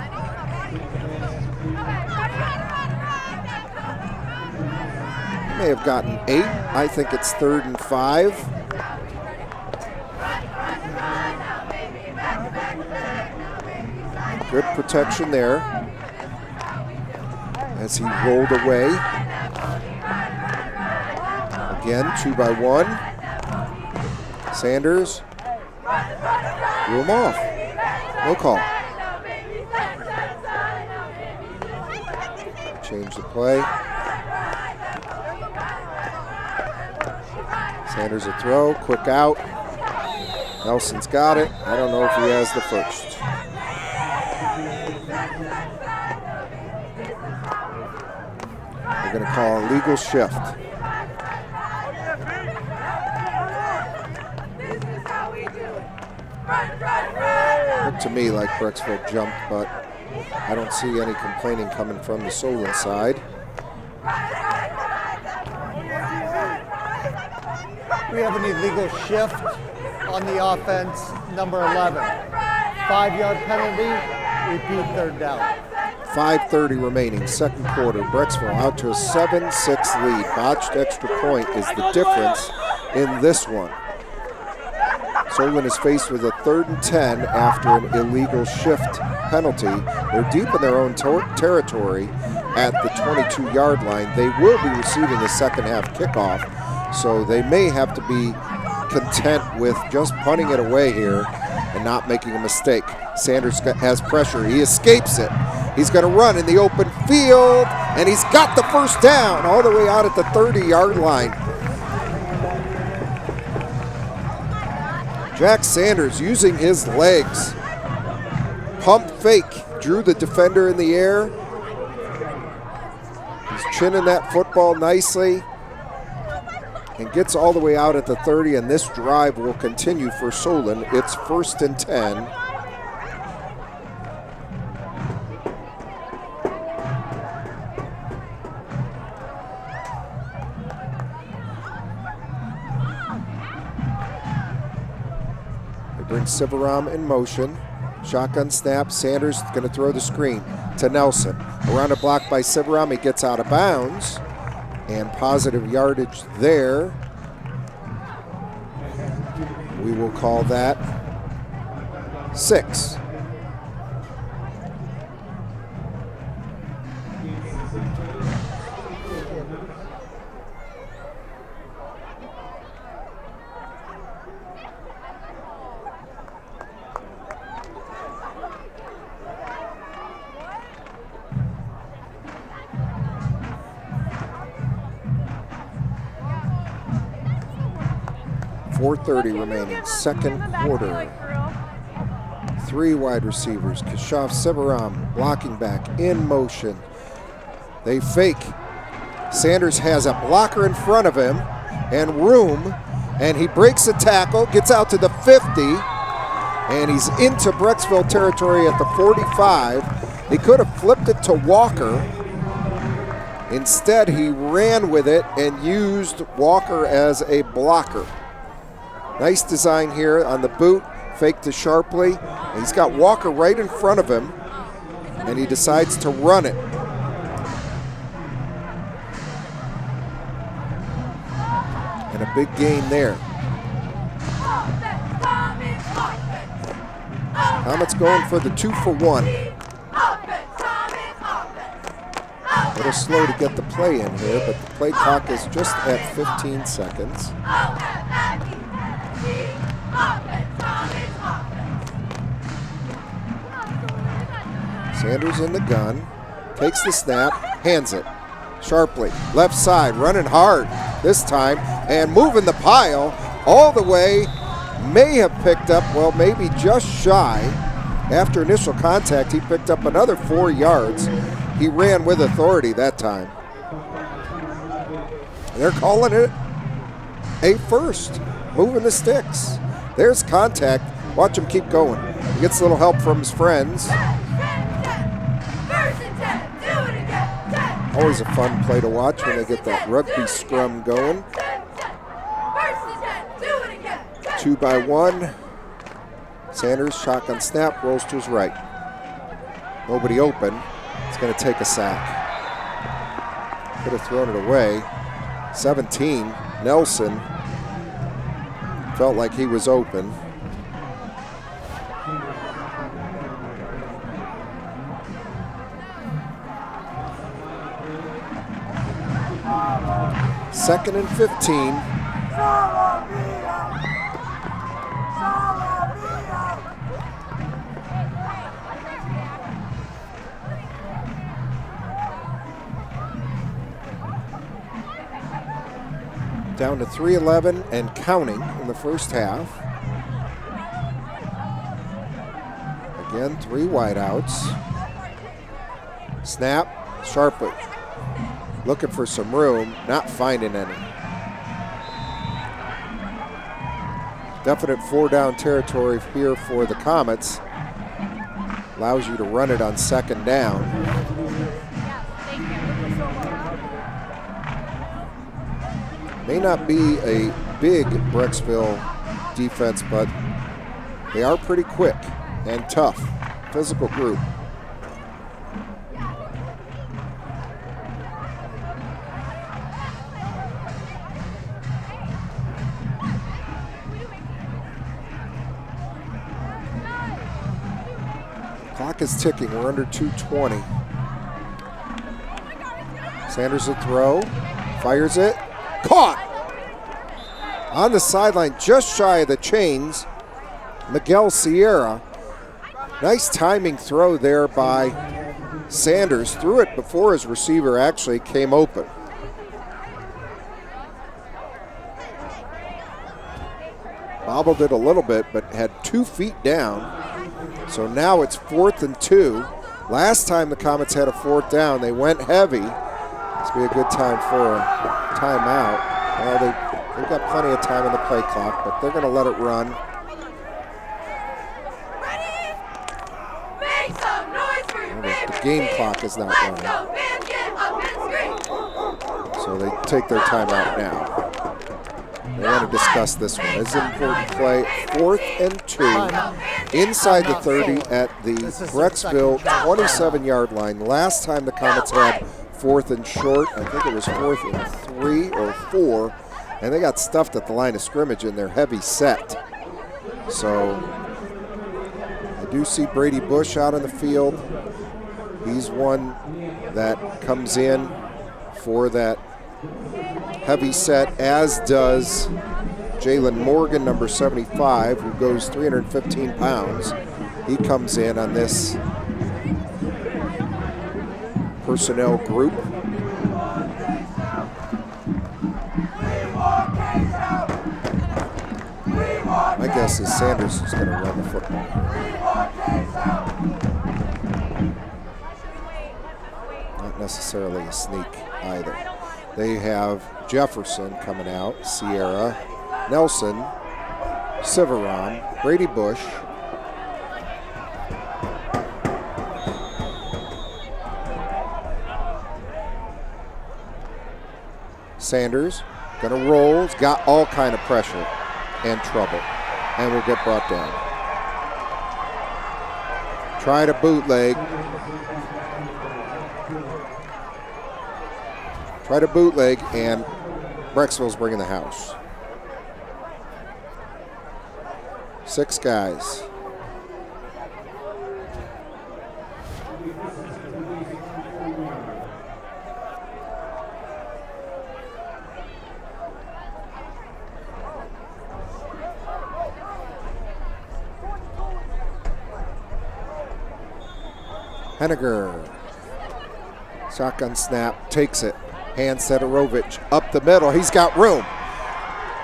He may have gotten 8. I think it's 3rd and 5. Good protection there as he rolled away. Again, 2-by-1. Sanders threw him off. No call. Change the play. Sanders a throw, quick out. Nelson's got it. I don't know if he has the first. We're going to call a legal shift. Looked to me like Brecksville jumped, but I don't see any complaining coming from the Solon side. We have an illegal shift on the offense, number 11. 5-yard penalty, Repeat third down. 5:30 remaining, second quarter. Brecksville out to a 7-6 lead. Botched extra point is the difference in this one. Solon is faced with a 3rd and 10 after an illegal shift penalty. They're deep in their own territory at the 22-yard line. They will be receiving a second half kickoff, so they may have to be content with just punting it away here and not making a mistake. Sanders has pressure. He escapes it. He's going to run in the open field, and he's got the first down all the way out at the 30-yard line. Jack Sanders using his legs. Pump fake. Drew the defender in the air. He's chinning that football nicely and gets all the way out at the 30, and this drive will continue for Solon. It's 1st and 10. Brings Sivaram in motion. Shotgun snap. Sanders going to throw the screen to Nelson. Around a block by Sivaram. He gets out of bounds. And positive yardage there. We will call that 6. .430 remaining, second quarter. 3 wide receivers. Kashaf Sivaram blocking back in motion. They fake. Sanders has a blocker in front of him and room, and he breaks a tackle, gets out to the 50, and he's into Brecksville territory at the 45. He could have flipped it to Walker. Instead, he ran with it and used Walker as a blocker. Nice design here on the boot, fake to Sharpley. He's got Walker right in front of him, and he decides to run it. And a big gain there. Comets going for the 2-for-1. A little slow to get the play in here, but the play clock is just at 15 seconds. Sanders in the gun, takes the snap, hands it. Sharply, left side, running hard this time, and moving the pile all the way. May have picked up, well, maybe just shy. After initial contact, he picked up another 4 yards. He ran with authority that time. They're calling it a first, moving the sticks. There's contact. Watch him keep going. He gets a little help from his friends. Always a fun play to watch when they get that rugby scrum going. 2 by 1. Sanders, shotgun snap, rolls to his right. Nobody open. It's going to take a sack. Could have thrown it away. 17, Nelson. Felt like he was open. Second and 15. Down to 3:11 and counting in the first half. Again, 3 wideouts. Snap, Sharply. Looking for some room, not finding any. Definite 4-down territory here for the Comets. Allows you to run it on second down. May not be a big Brecksville defense, but they are pretty quick and tough. Physical group. Clock is ticking. We're under 2:20. Sanders a throw. Fires it. Caught! On the sideline, just shy of the chains, Miguel Sierra. Nice timing throw there by Sanders. Threw it before his receiver actually came open. Bobbled it a little bit, but had 2 feet down. So now it's 4th and 2. Last time the Comets had a 4th down, they went heavy. This would be a good time for a timeout. Well, they've got plenty of time on the play clock, but they're going to let it run. The game clock is not running. So they take their timeout now. They want to discuss this one. This is an important play. 4th and 2 inside the 30 at the Brecksville 27-yard line. Last time the Comets had 4th and short, I think it was 4th and 3 or 4, and they got stuffed at the line of scrimmage in their heavy set. So I do see Brady Bush out on the field. He's one that comes in for that heavy set, as does Jalen Morgan, number 75, who goes 315 pounds. He comes in on this personnel group. My guess is Sanders is going to run the football. Not necessarily a sneak either. They have Jefferson coming out, Sierra, Nelson, Sivaram, Brady Bush, Sanders, gonna roll, he's got all kind of pressure and trouble, and will get brought down. Try to bootleg. Try to bootleg, and Brecksville's bringing the house. 6 guys. Henniger. Shotgun snap, takes it. Hand Sedarovich up the middle. He's got room.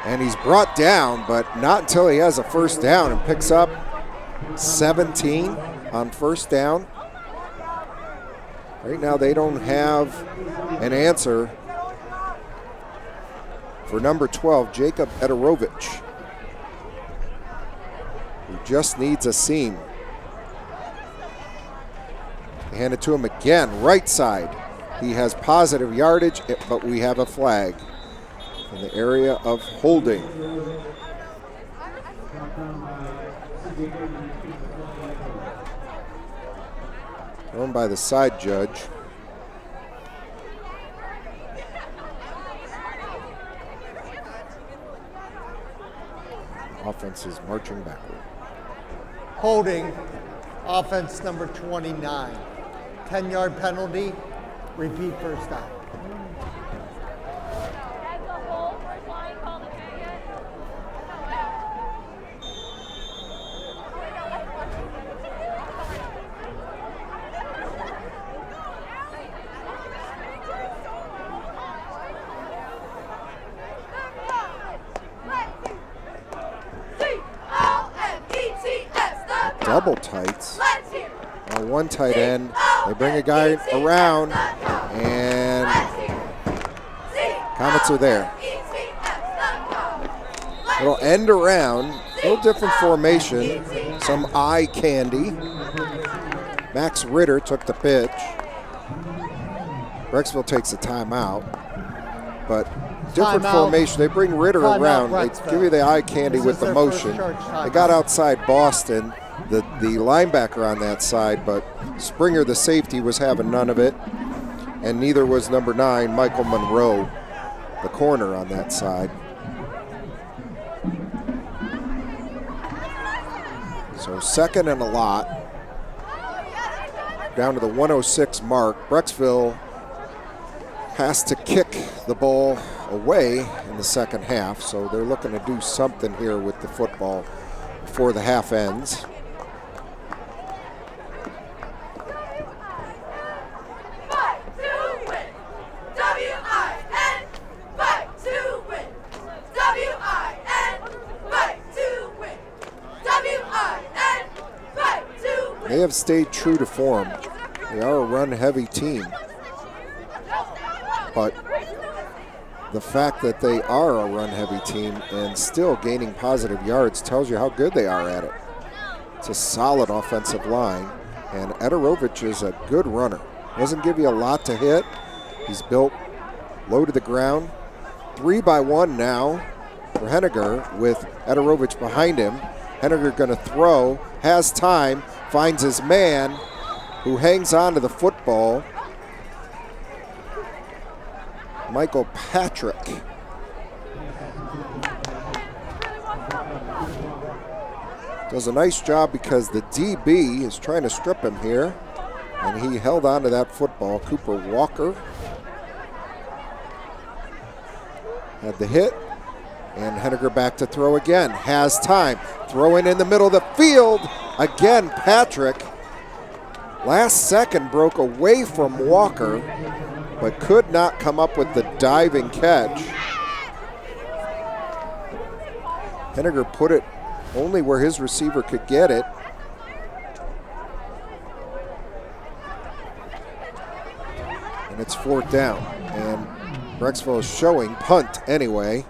And he's brought down, but not until he has a first down, and picks up 17 on first down. Right now they don't have an answer for number 12, Jacob Edarovich, who just needs a seam. They hand it to him again, right side. He has positive yardage, but we have a flag in the area of holding. Thrown by the side judge. Offense is marching backward. Holding, offense number 29. 10-yard penalty, repeat first down. Double tights. One tight end. They bring a guy around, and Comets are there. Little end around, a little different formation. Some eye candy. Max Ritter took the pitch. Brecksville takes a timeout, but different formation. They bring Ritter around. They give you the eye candy with the motion. They got outside Boston, the linebacker on that side, but Springer, the safety, was having none of it, and neither was number 9, Michael Monroe, the corner on that side. So second and a lot. down to the 106 mark. Brecksville has to kick the ball away in the second half, so they're looking to do something here with the football before the half ends. They have stayed true to form. They are a run-heavy team. But the fact that they are a run-heavy team and still gaining positive yards tells you how good they are at it. It's a solid offensive line, and Ederovich is a good runner. Doesn't give you a lot to hit. He's built low to the ground. 3-by-1 now for Henniger with Ederovich behind him. Henniger going to throw, has time, finds his man who hangs on to the football. Michael Patrick. Does a nice job because the DB is trying to strip him here, and he held on to that football. Cooper Walker had the hit, and Henniger back to throw again. Has time, throwing in the middle of the field. Again, Patrick, last second broke away from Walker, but could not come up with the diving catch. Henniger put it only where his receiver could get it. And it's 4th down, and Brecksville is showing punt anyway.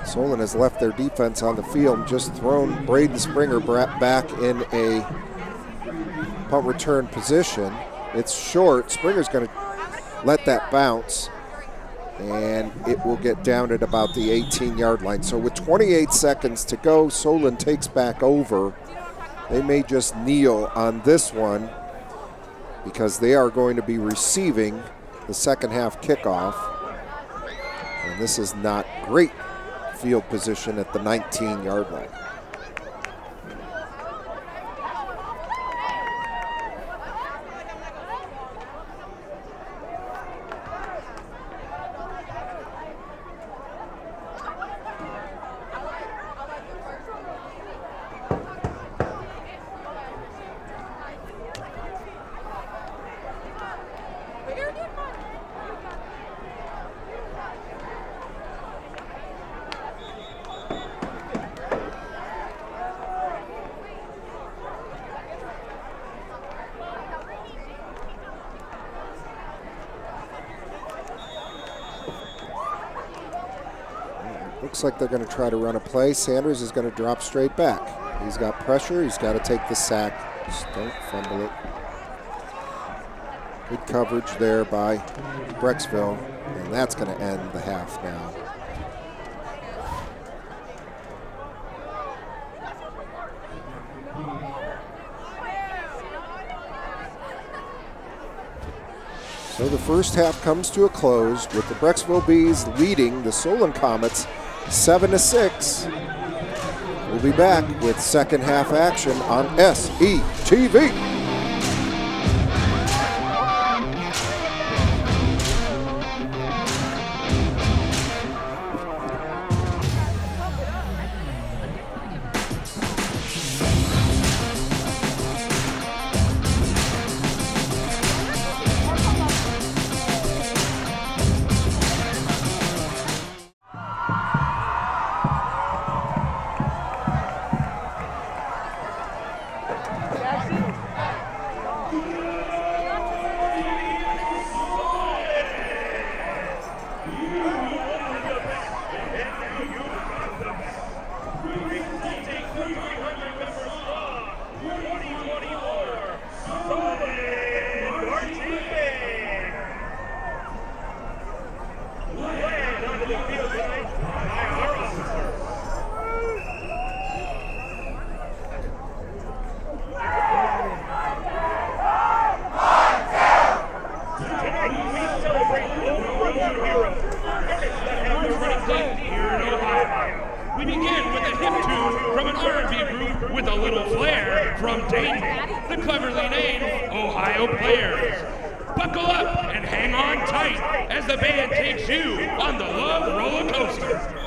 Solon has left their defense on the field and just thrown Braden Springer back in a punt return position. It's short. Springer's going to let that bounce, and it will get down at about the 18-yard line. So with 28 seconds to go, Solon takes back over. They may just kneel on this one because they are going to be receiving the second half kickoff. And this is not great field position at the 19-yard line. Looks like they're going to try to run a play. Sanders is going to drop straight back. He's got pressure. He's got to take the sack. Just don't fumble it. Good coverage there by Brecksville, and that's going to end the half now. So the first half comes to a close with the Brecksville Bees leading the Solon Comets 7-6. We'll be back with second half action on SETV. Ohio players. Buckle up and hang on tight as the band takes you on the Love Roller Coaster.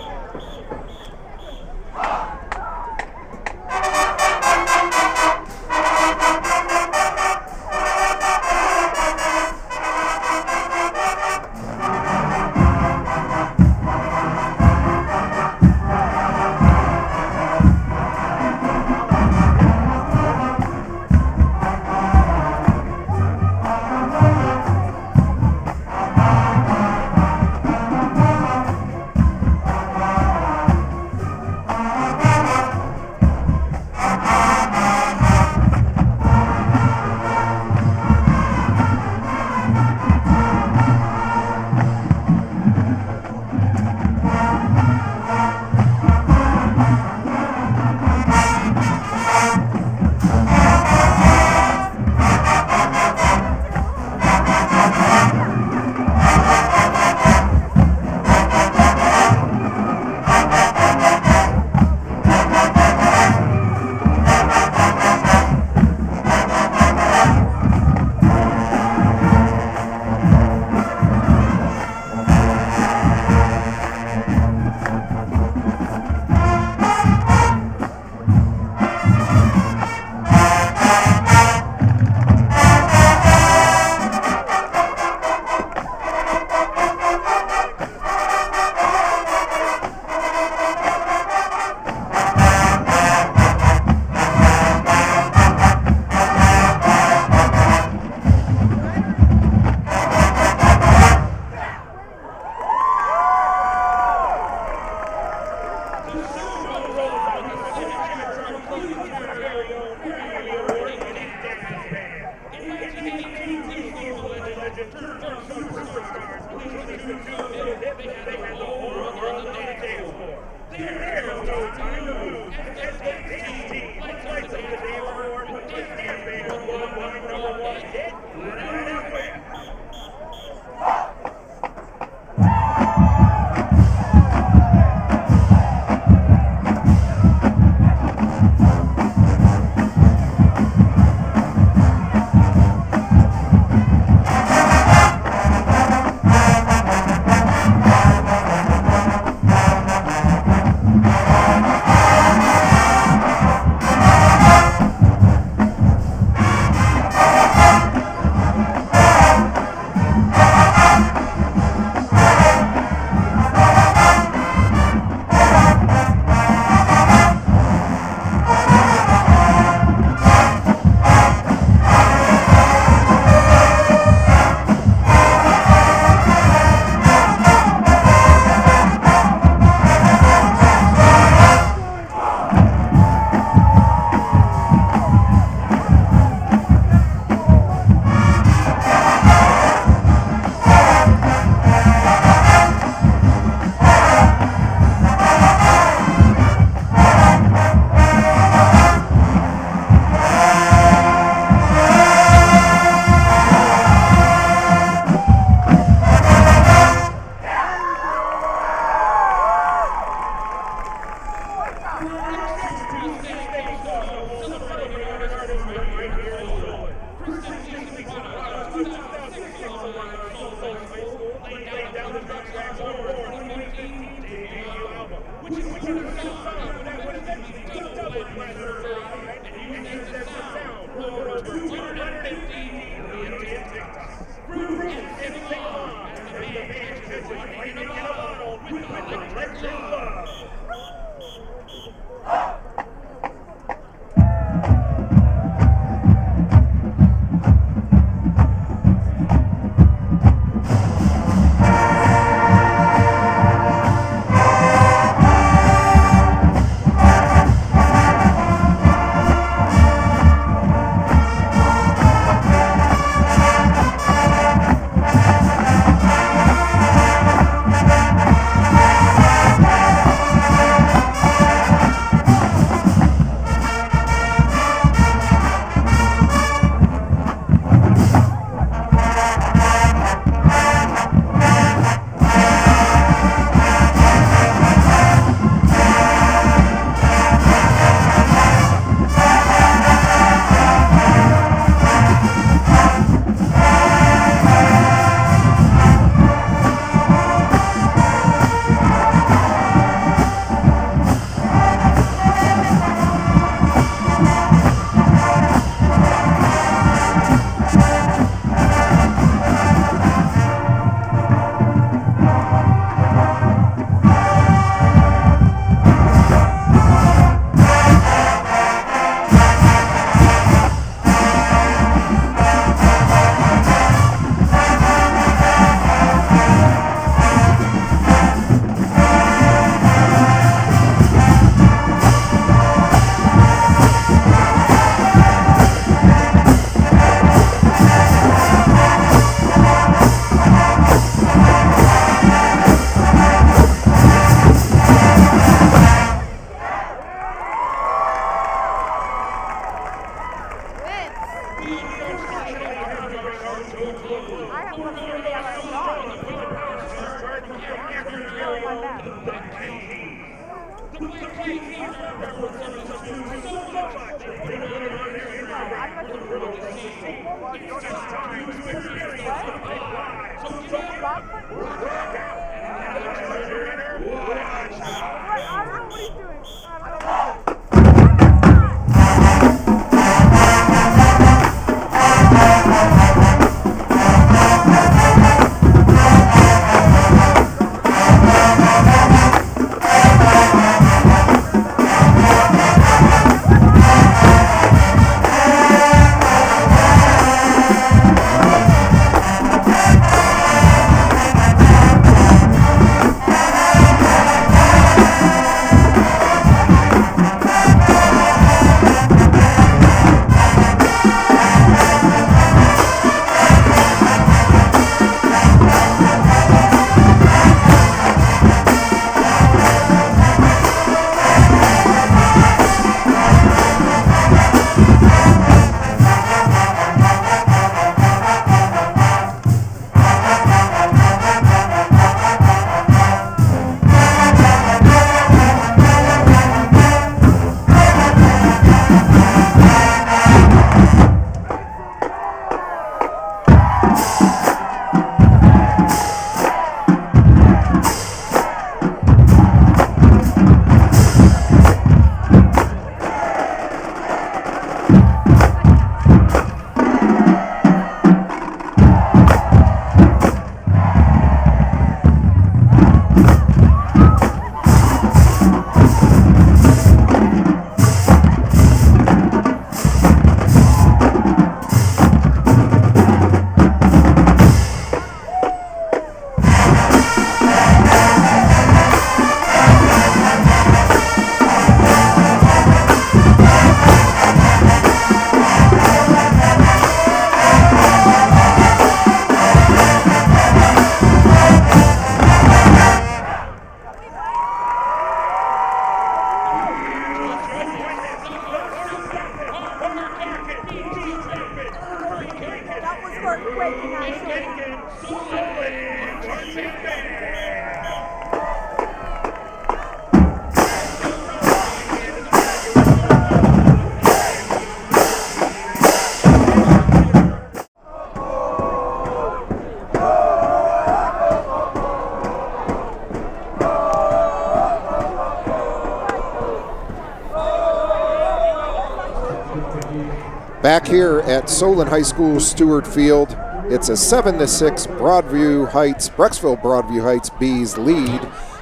Back here at Solon High School Stewart Field, it's a 7-6 Brecksville-Broadview Heights Bees lead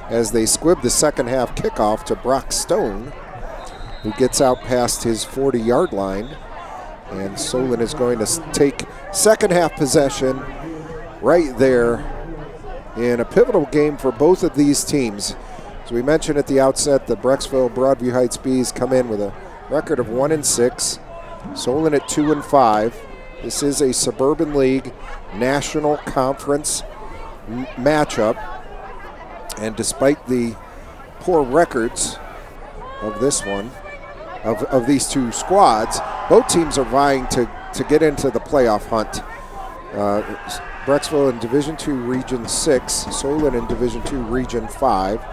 as they squib the second half kickoff to Brock Stone, who gets out past his 40-yard line. And Solon is going to take second half possession right there in a pivotal game for both of these teams. As we mentioned at the outset, the Brecksville-Broadview Heights Bees come in with a record of 1-6. Solon at 2-5. This is a Suburban League National Conference matchup. And despite the poor records of this one, of these two squads, both teams are vying to get into the playoff hunt. Brecksville in Division II Region 6, Solon in Division II Region 5.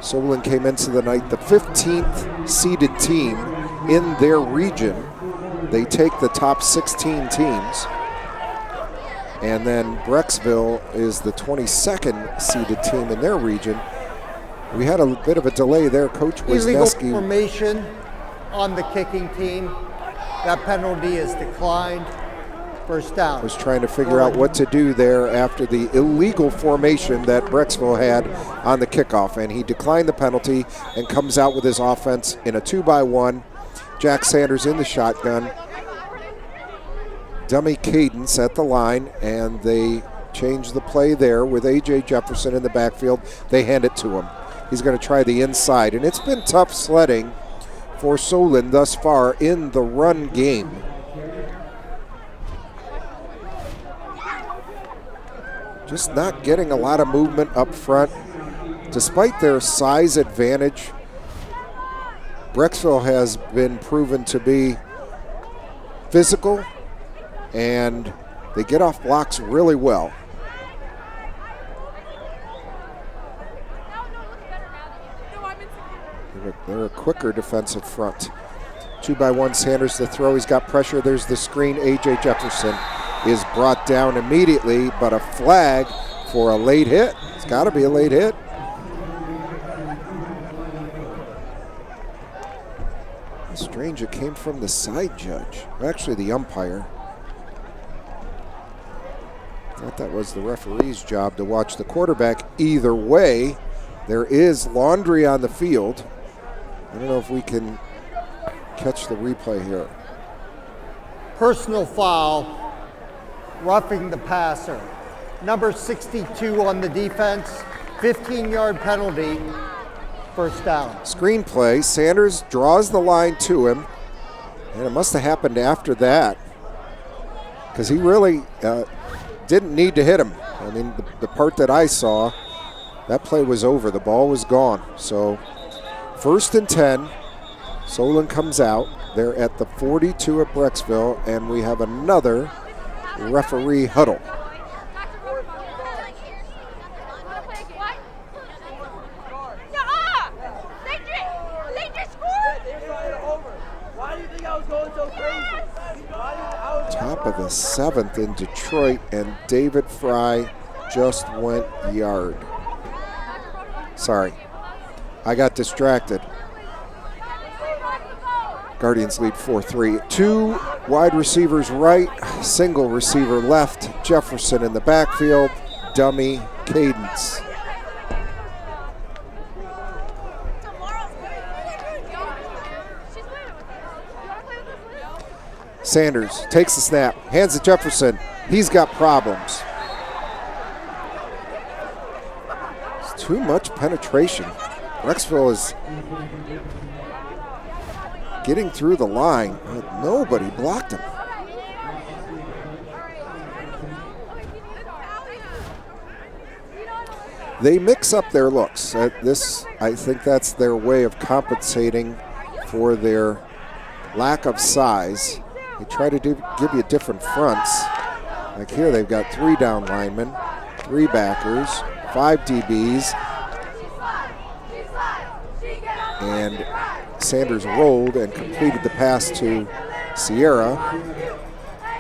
Solon came into the night the 15th seeded team in their region. They take the top 16 teams. And then Brecksville is the 22nd seeded team in their region. We had a bit of a delay there. Coach Wisniewski. Illegal formation on the kicking team. That penalty is declined. First down. Was trying to figure out what to do there after the illegal formation that Brecksville had on the kickoff. And he declined the penalty and comes out with his offense in a 2-by-1. Jack Sanders in the shotgun. Dummy cadence at the line, and they change the play there with A.J. Jefferson in the backfield. They hand it to him. He's going to try the inside, and it's been tough sledding for Solon thus far in the run game. Just not getting a lot of movement up front. Despite their size advantage, Brecksville has been proven to be physical, and they get off blocks really well. They're a quicker defensive front. 2-by-1, Sanders the throw. He's got pressure. There's the screen. A.J. Jefferson is brought down immediately, but a flag for a late hit. It's got to be a late hit. Strange, it came from the side judge. Actually, the umpire. Thought that was the referee's job to watch the quarterback. Either way, there is laundry on the field. I don't know if we can catch the replay here. Personal foul, roughing the passer. Number 62 on the defense, 15-yard penalty, first down. Screenplay, Sanders draws the line to him, and it must have happened after that because he really didn't need to hit him. I mean, the part that I saw, that play was over. The ball was gone. So 1st and 10, Solon comes out. They're at the 42 at Brecksville, and we have another referee huddle. Top of the 7th in Detroit, and David Fry just went yard. Sorry, I got distracted. Guardians lead 4-3. 2 wide receivers right, single receiver left. Jefferson in the backfield, dummy Cadence. Sanders takes the snap, hands it to Jefferson. He's got problems. It's too much penetration. Brecksville is getting through the line, but nobody blocked him. They mix up their looks. I think that's their way of compensating for their lack of size. They try to give you different fronts. Like here, they've got 3 down linemen, 3 backers, 5 DBs, and Sanders rolled and completed the pass to Sierra.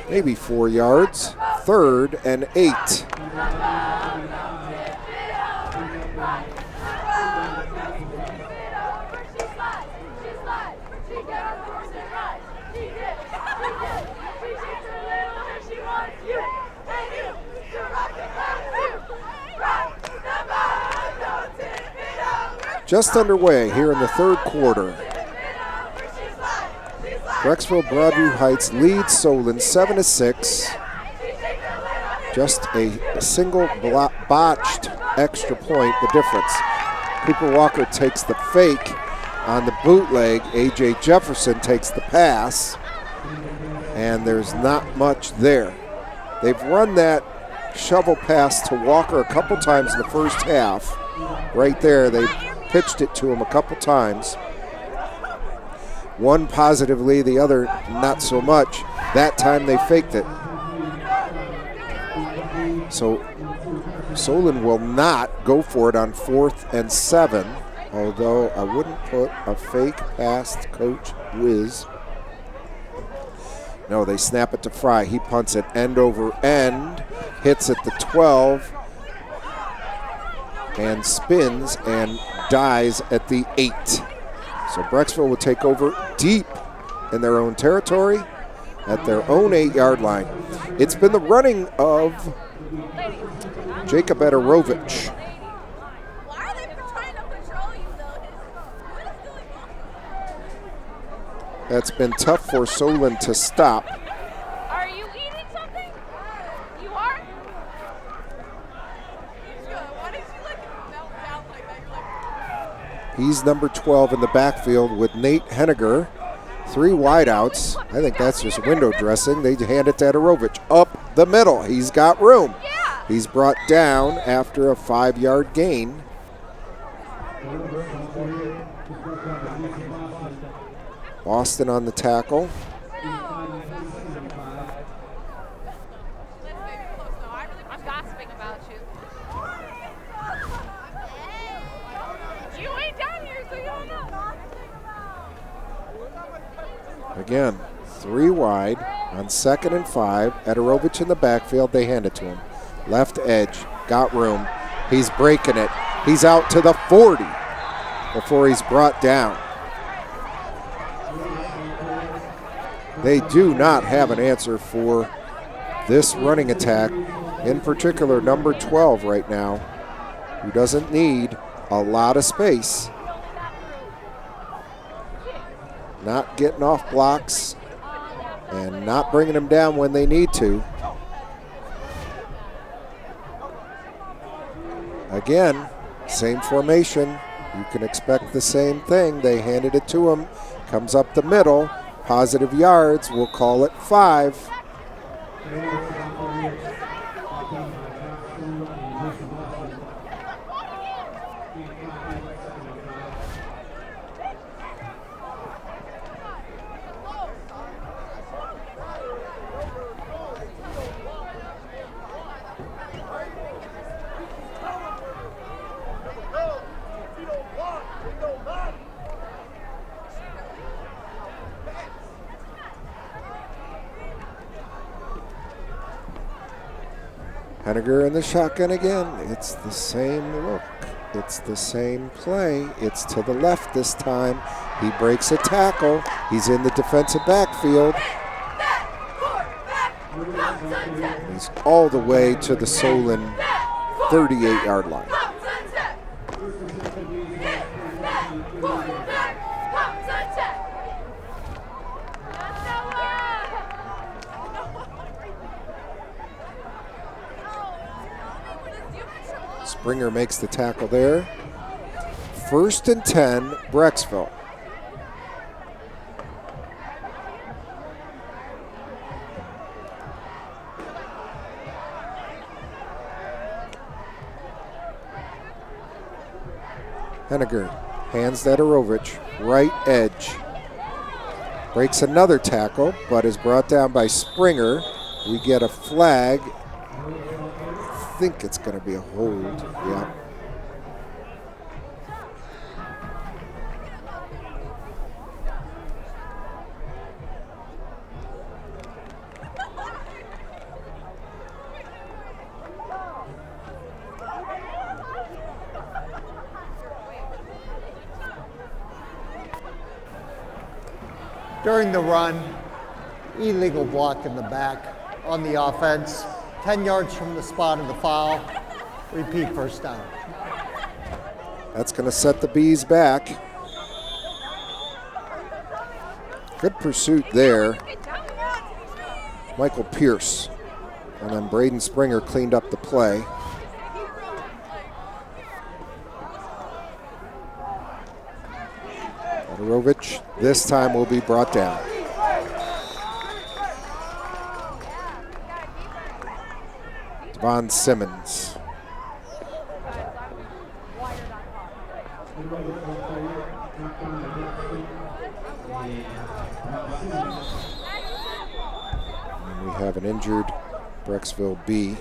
Maybe 4 yards. 3rd and 8. Just underway here in the 3rd quarter. Brecksville-Broadview Heights leads Solon 7-6. Just a single botched extra point, the difference. Cooper Walker takes the fake on the bootleg. A.J. Jefferson takes the pass, and there's not much there. They've run that shovel pass to Walker a couple times in the first half. Right there, they pitched it to him a couple times. One positively, the other not so much. That time they faked it. So Solon will not go for it on 4th and 7, although I wouldn't put a fake past Coach Wiz. No, they snap it to Fry. He punts it end over end, hits at the 12, and spins and dies at the 8. So Brecksville will take over deep in their own territory at their own 8-yard line. It's been the running of Jacob Adarovich. Why are they trying to control you, though? What is going on? That's been tough for Solon to stop. Are you eating something? You are? Why did you melt down like that? He's number 12 in the backfield with Nate Henniger. 3 wideouts. I think that's just window dressing. They hand it to Adarovich. Up the middle. He's got room. He's brought down after a 5-yard gain. Boston on the tackle. I'm gossiping about you. You ain't down here, so you don't know. Again, 3 wide on 2nd and 5. Adarovich in the backfield. They hand it to him. Left edge. got room. He's breaking it. He's out to the 40 before he's brought down. They do not have an answer for this running attack, in particular number 12 right now, who doesn't need a lot of space. Not getting off blocks and not bringing them down when they need to. Again, same formation. You can expect the same thing. They handed it to him. Comes up the middle. Positive yards. We'll call it 5. Henniger in the shotgun again. It's the same look. It's the same play. It's to the left this time. He breaks a tackle. He's in the defensive backfield. He's all the way to the Solon 38-yard line. Springer makes the tackle there. 1st and 10, Brecksville. Henniger hands that to Rovich, right edge. Breaks another tackle, but is brought down by Springer. We get a flag. I think it's going to be a hold. Yeah. During the run, illegal block in the back on the offense. 10 yards from the spot of the foul. Repeat, first down. That's going to set the Bees back. Good pursuit there. Michael Pierce. And then Braden Springer cleaned up the play. Rovich this time will be brought down. Devon Simmons. And we have an injured Brecksville B.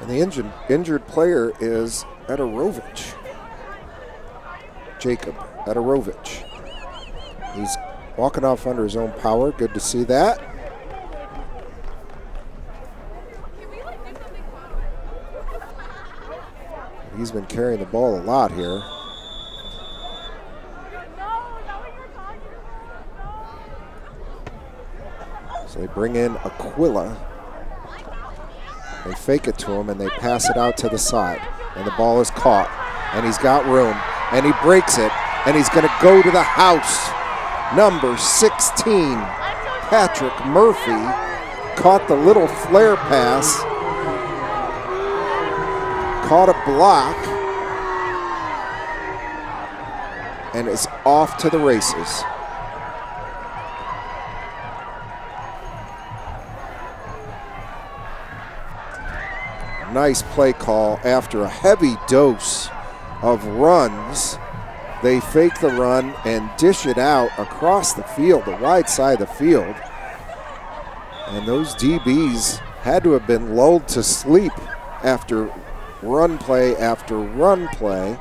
And the injured player is Adarovich. Jacob Adarovich. He's walking off under his own power. Good to see that. He's been carrying the ball a lot here. So they bring in Aquila. They fake it to him and they pass it out to the side. And the ball is caught. And he's got room. And he breaks it. And he's going to go to the house. Number 16, Patrick Murphy, caught the little flare pass. Caught a block. And is off to the races. Nice play call after a heavy dose of runs. They fake the run and dish it out across the field, the wide side of the field. And those DBs had to have been lulled to sleep after run play after run play.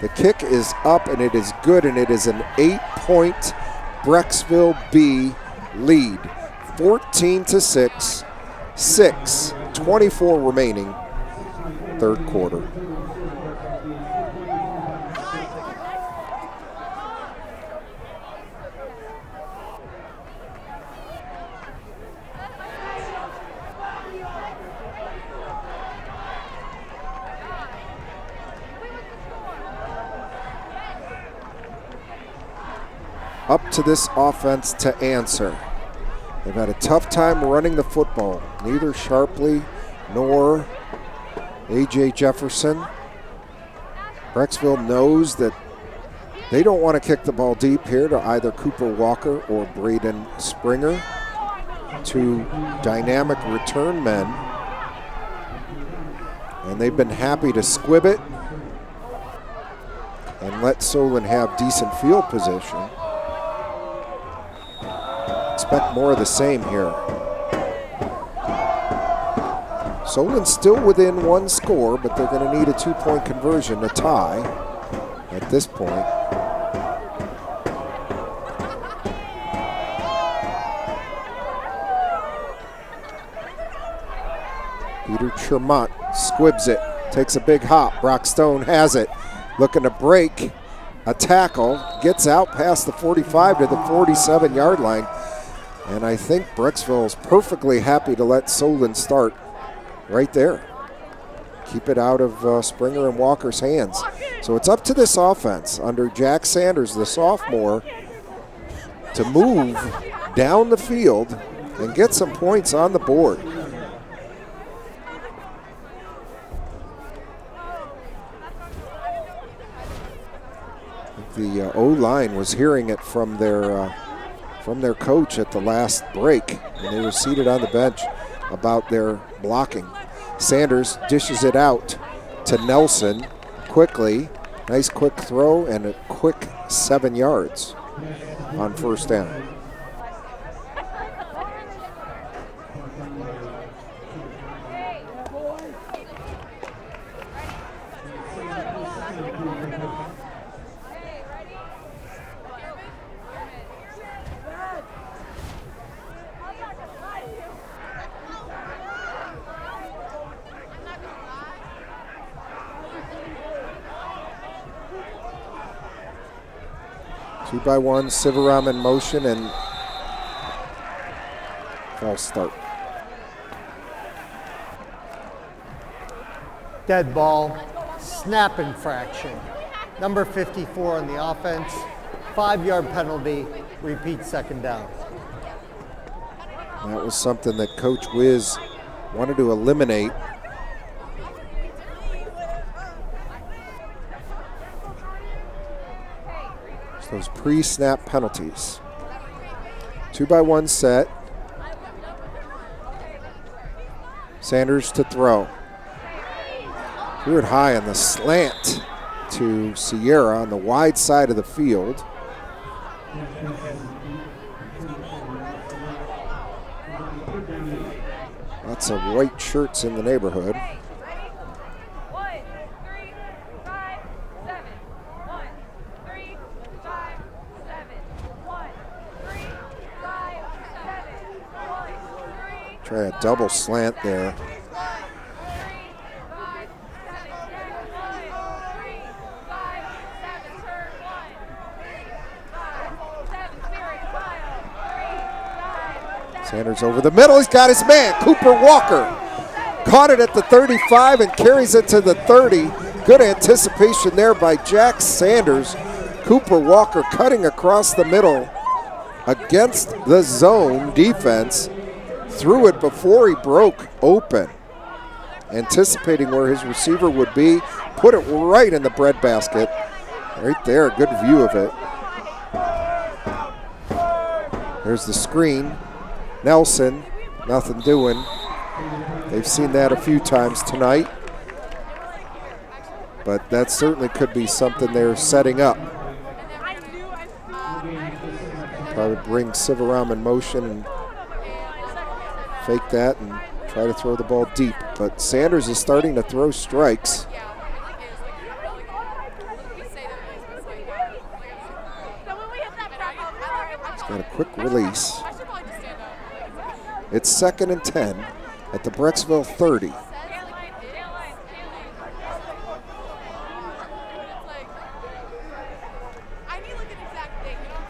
The kick is up and it is good, and it is an 8-point Brecksville B lead. 14-6, 6:24 remaining, third quarter. Up to this offense to answer. They've had a tough time running the football. Neither Sharpley nor A.J. Jefferson. Brecksville knows that they don't want to kick the ball deep here to either Cooper Walker or Braden Springer, two dynamic return men. And they've been happy to squib it and let Solon have decent field position. Expect more of the same here. Solon's still within one score, but they're going to need a 2-point conversion to tie at this point. Peter Tremont squibs it, takes a big hop. Brock Stone has it, looking to break a tackle, gets out past the 45 to the 47-yard line. And I think Brecksville is perfectly happy to let Solon start right there. Keep it out of Springer and Walker's hands. So it's up to this offense under Jack Sanders, the sophomore, to move down the field and get some points on the board. The O-line was hearing it from their coach at the last break, and they were seated on the bench about their blocking. Sanders dishes it out to Nelson quickly. Nice quick throw and a quick 7 yards on first down. Two by one, Sivaram in motion and false start. Dead ball, snap infraction. Number 54 on the offense, 5-yard penalty, repeat second down. That was something that Coach Wiz wanted to eliminate. Those pre-snap penalties. 2 by 1 set. Sanders to throw. Threw it high on the slant to Sierra on the wide side of the field. Lots of white shirts in the neighborhood. Try a double slant there. Sanders over the middle. He's got his man, Cooper Walker. Caught it at the 35 and carries it to the 30. Good anticipation there by Jack Sanders. Cooper Walker cutting across the middle against the zone defense. Threw it before he broke open. Anticipating where his receiver would be. Put it right in the breadbasket. Right there, good view of it. There's the screen. Nelson, nothing doing. They've seen that a few times tonight. But that certainly could be something they're setting up. Probably bring Sivaram in motion and fake that and try to throw the ball deep, but Sanders is starting to throw strikes. He's got a quick release. It's 2nd and 10 at the Brecksville 30.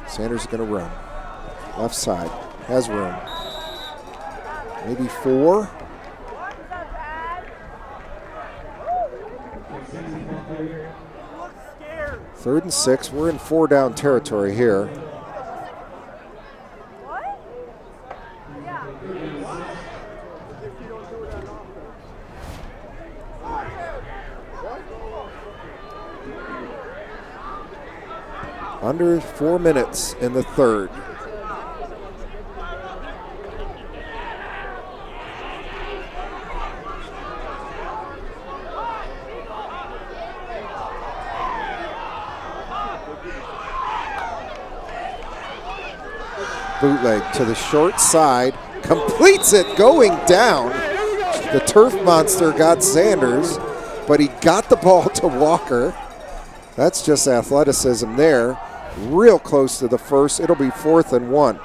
Sanders is going to run. Left side, has room. Maybe 4. Third and 6. We're in 4-down territory here. Under 4 minutes in the third. Bootleg to the short side, completes it going down. The turf monster got Sanders, but he got the ball to Walker. That's just athleticism there. Real close to the first. It'll be 4th and 1.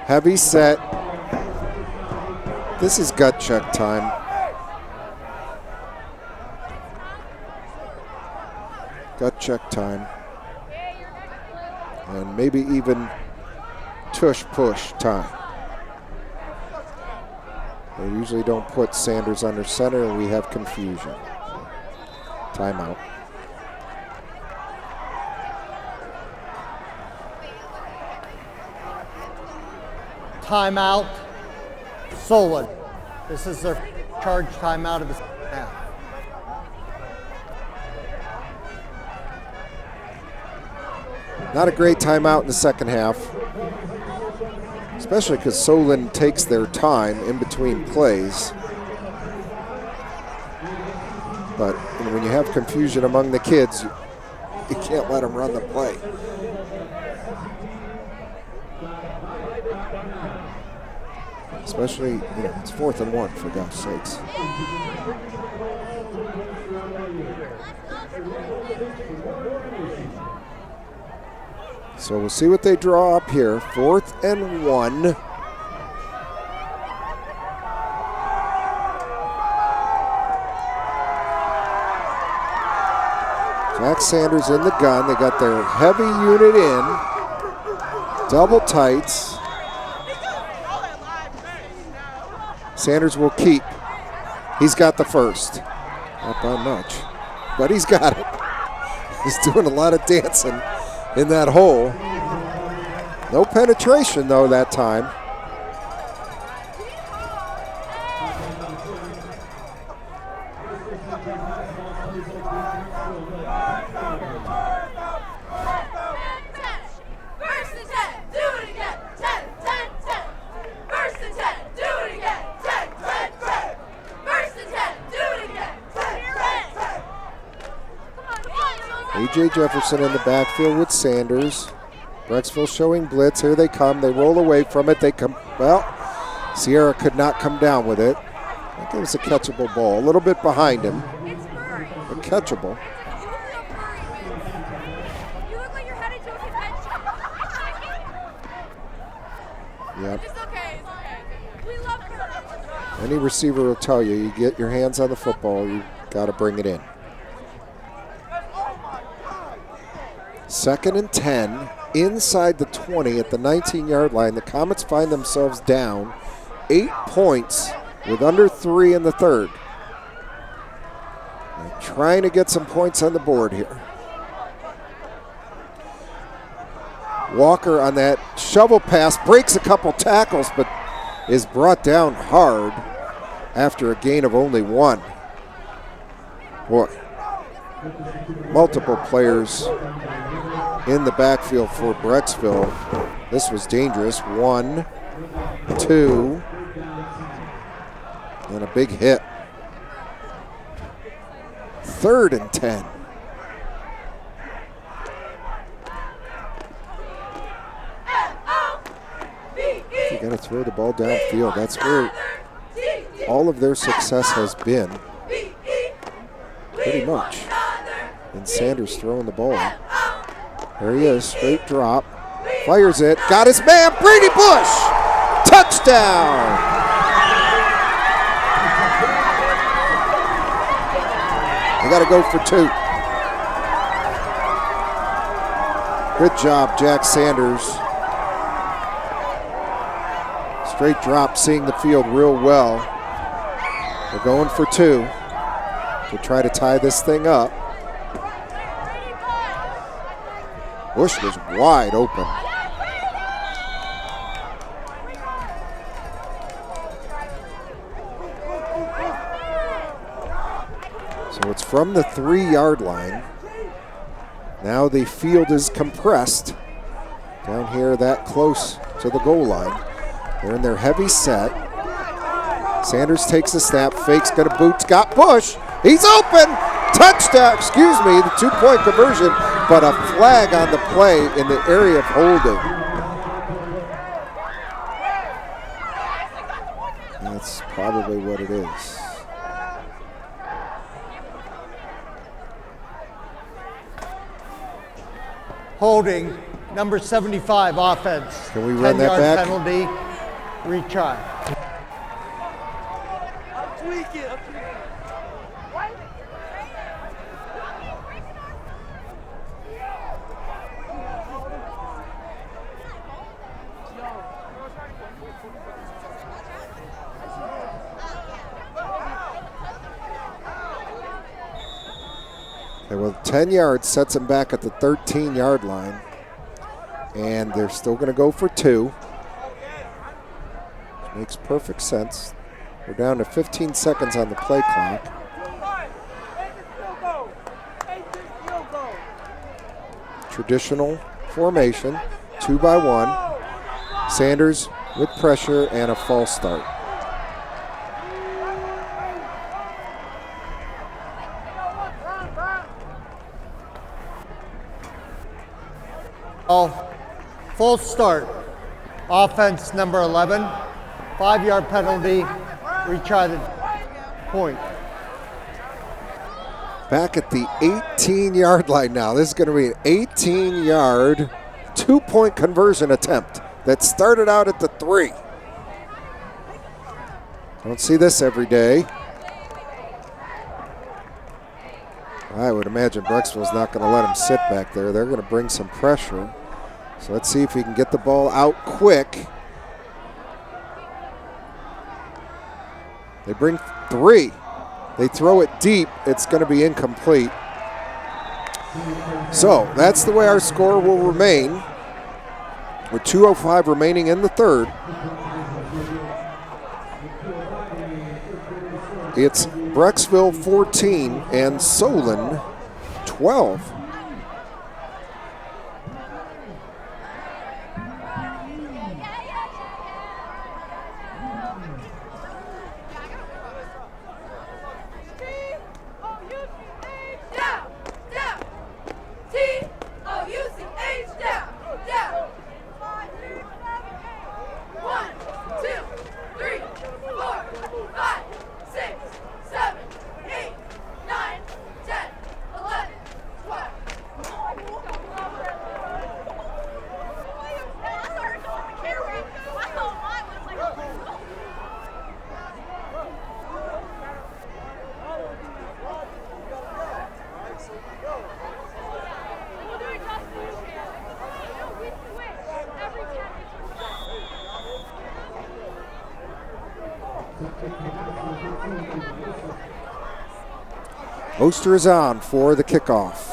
Heavy set. This is gut check time. Gut check time. And maybe even tush push time. They usually don't put Sanders under center and we have confusion. Timeout. Timeout. Solon. This is their charge timeout of the half. Not a great timeout in the second half, especially because Solon takes their time in between plays. But when you have confusion among the kids, you can't let them run the play. Especially, it's 4th and 1, for gosh sakes. So we'll see what they draw up here. 4th and 1. Jack Sanders in the gun. They got their heavy unit in. Double tights. Sanders will keep. He's got the first. Not by much, but he's got it. He's doing a lot of dancing in that hole. No penetration, though, that time. A.J. Jefferson in the backfield with Sanders. Brecksville showing blitz. Here they come. They roll away from it. They come. Well, Sierra could not come down with it. I think it was a catchable ball. A little bit behind him, but catchable. You look like you're headed to a convention. Yep. It's okay. It's okay. We love her. Any receiver will tell you, you get your hands on the football, you got to bring it in. 2nd and 10, inside the 20 at the 19-yard line. The Comets find themselves down 8 points with under 3 in the third. They're trying to get some points on the board here. Walker on that shovel pass breaks a couple tackles, but is brought down hard after a gain of only 1. Boy, multiple players in the backfield for Brecksville. This was dangerous. 1, 2, and a big hit. 3rd and 10. Trying to throw the ball downfield. That's where all of their success has been, pretty much. And Sanders throwing the ball. There he is, straight drop. Fires it, got his man, Brady Bush! Touchdown! They got to go for 2. Good job, Jack Sanders. Straight drop, seeing the field real well. They're going for 2 to try to tie this thing up. Bush was wide open. So it's from the 3-yard line. Now the field is compressed down here that close to the goal line. They're in their heavy set. Sanders takes a snap, fakes, got a boot, got Bush. He's open! Touchdown, excuse me, the 2-point conversion, but a flag on the play in the area of holding. That's probably what it is. Holding, number 75, offense. Can we run that back? 10-yard penalty, retry. Okay, well, 10 yards sets them back at the 13-yard line. And they're still going to go for 2. Which makes perfect sense. We're down to 15 seconds on the play clock. Traditional formation, 2 by 1. Sanders with pressure and a false start. Full start. Offense number 11. 5-yard penalty. Retry the point. Back at the 18-yard line now. This is going to be an 18-yard 2-point conversion attempt that started out at the 3. Don't see this every day. I would imagine Brecksville's not going to let him sit back there. They're going to bring some pressure. So let's see if he can get the ball out quick. They bring 3. They throw it deep. It's going to be incomplete. So that's the way our score will remain, with 2:05 remaining in the 3rd. It's Brecksville 14 and Solon 12. Oster is on for the kickoff.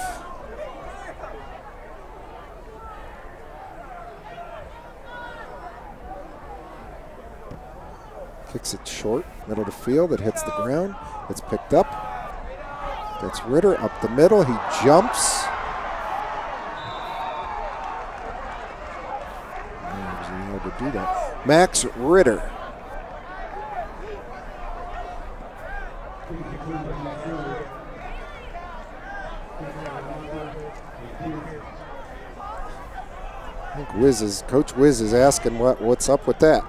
Kicks it short, middle of the field. It hits the ground. It's picked up. Gets Ritter up the middle. He jumps. He's able to do that. Max Ritter. I think Coach Wiz is asking what's up with that.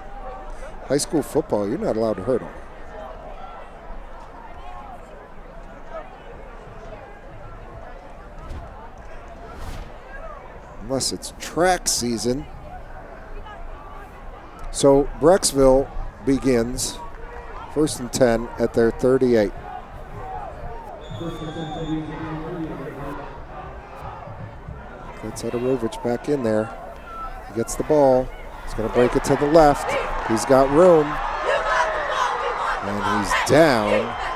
High school football, you're not allowed to hurdle. Unless it's track season. So Brecksville begins 1st and 10 at their 38. That's Adarovich back in there. He gets the ball. He's going to break it to the left. He's got room. And he's down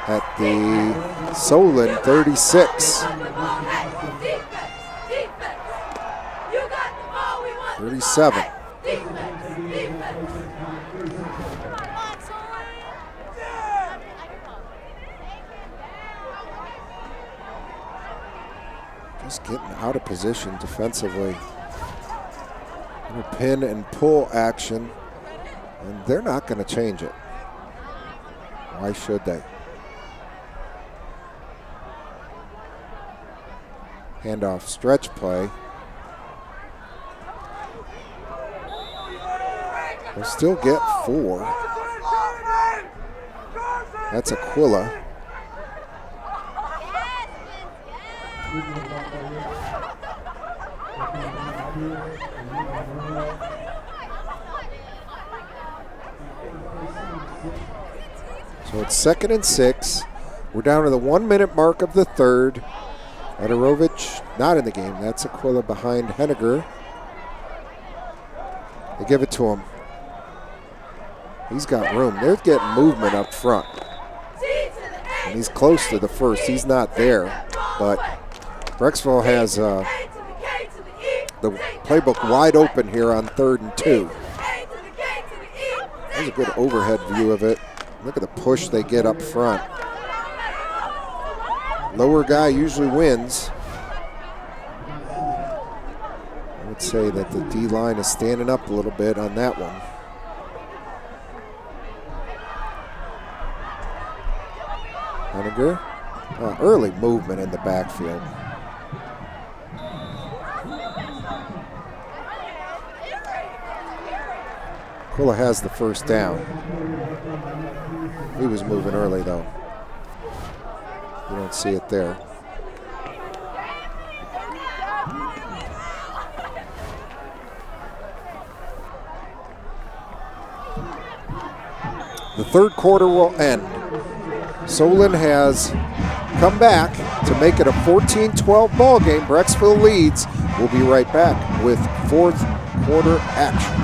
at the Solon 36. 37. Just getting out of position defensively. Pin and pull action, and they're not going to change it. Why should they? Handoff stretch play. They'll still get 4. That's Aquila. So it's 2nd and 6. We're down to the 1-minute mark of the third. Adarovich not in the game. That's Aquila behind Henniger. They give it to him. He's got room. They're getting movement up front. And he's close to the first. He's not there. But Brecksville has the playbook wide open here on 3rd and 2. There's a good overhead view of it. Look at the push they get up front. Lower guy usually wins. I would say that the D-line is standing up a little bit on that one. Henniger, early movement in the backfield. Aquila has the first down. He was moving early though. You don't see it there. The third quarter will end. Solon has come back to make it a 14-12 ball game. Brecksville leads. We'll be right back with fourth quarter action.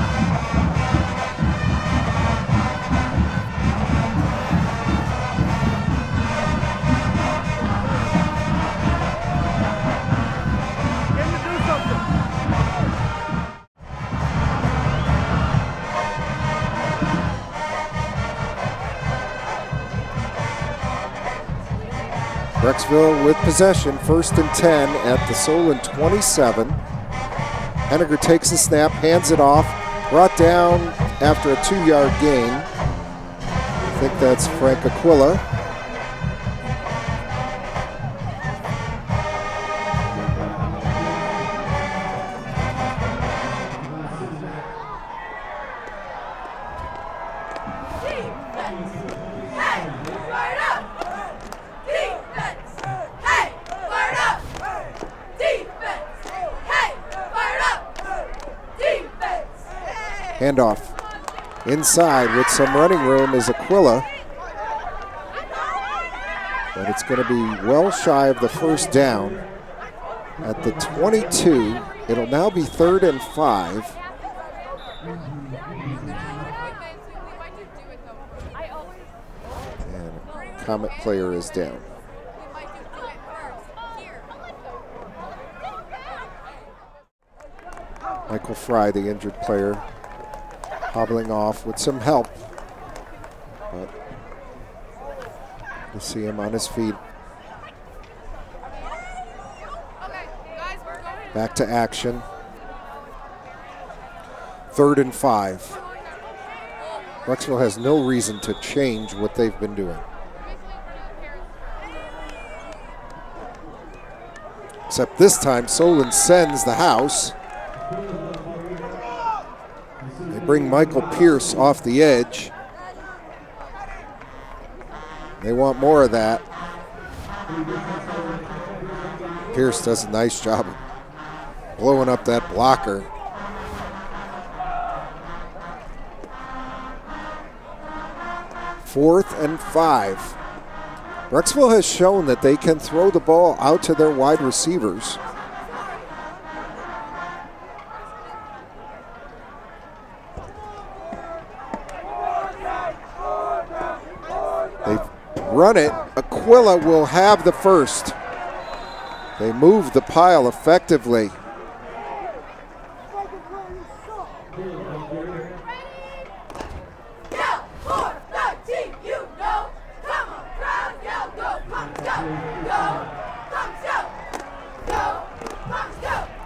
Brecksville with possession, 1st and 10 at the Solon 27. Henniger takes the snap, hands it off, brought down after a 2-yard gain. I think that's Frank Aquila. Handoff inside with some running room is Aquila. But it's going to be well shy of the first down at the 22. It'll now be 3rd and 5. And Comet player is down. Michael Fry, the injured player, hobbling off with some help. But you see him on his feet. Back to action. 3rd and 5. Brecksville has no reason to change what they've been doing. Except this time, Solon sends the house. They bring Michael Pierce off the edge. They want more of that. Pierce does a nice job of blowing up that blocker. Fourth and 5. Brecksville has shown that they can throw the ball out to their wide receivers. They run it. Aquila will have the first. They move the pile effectively.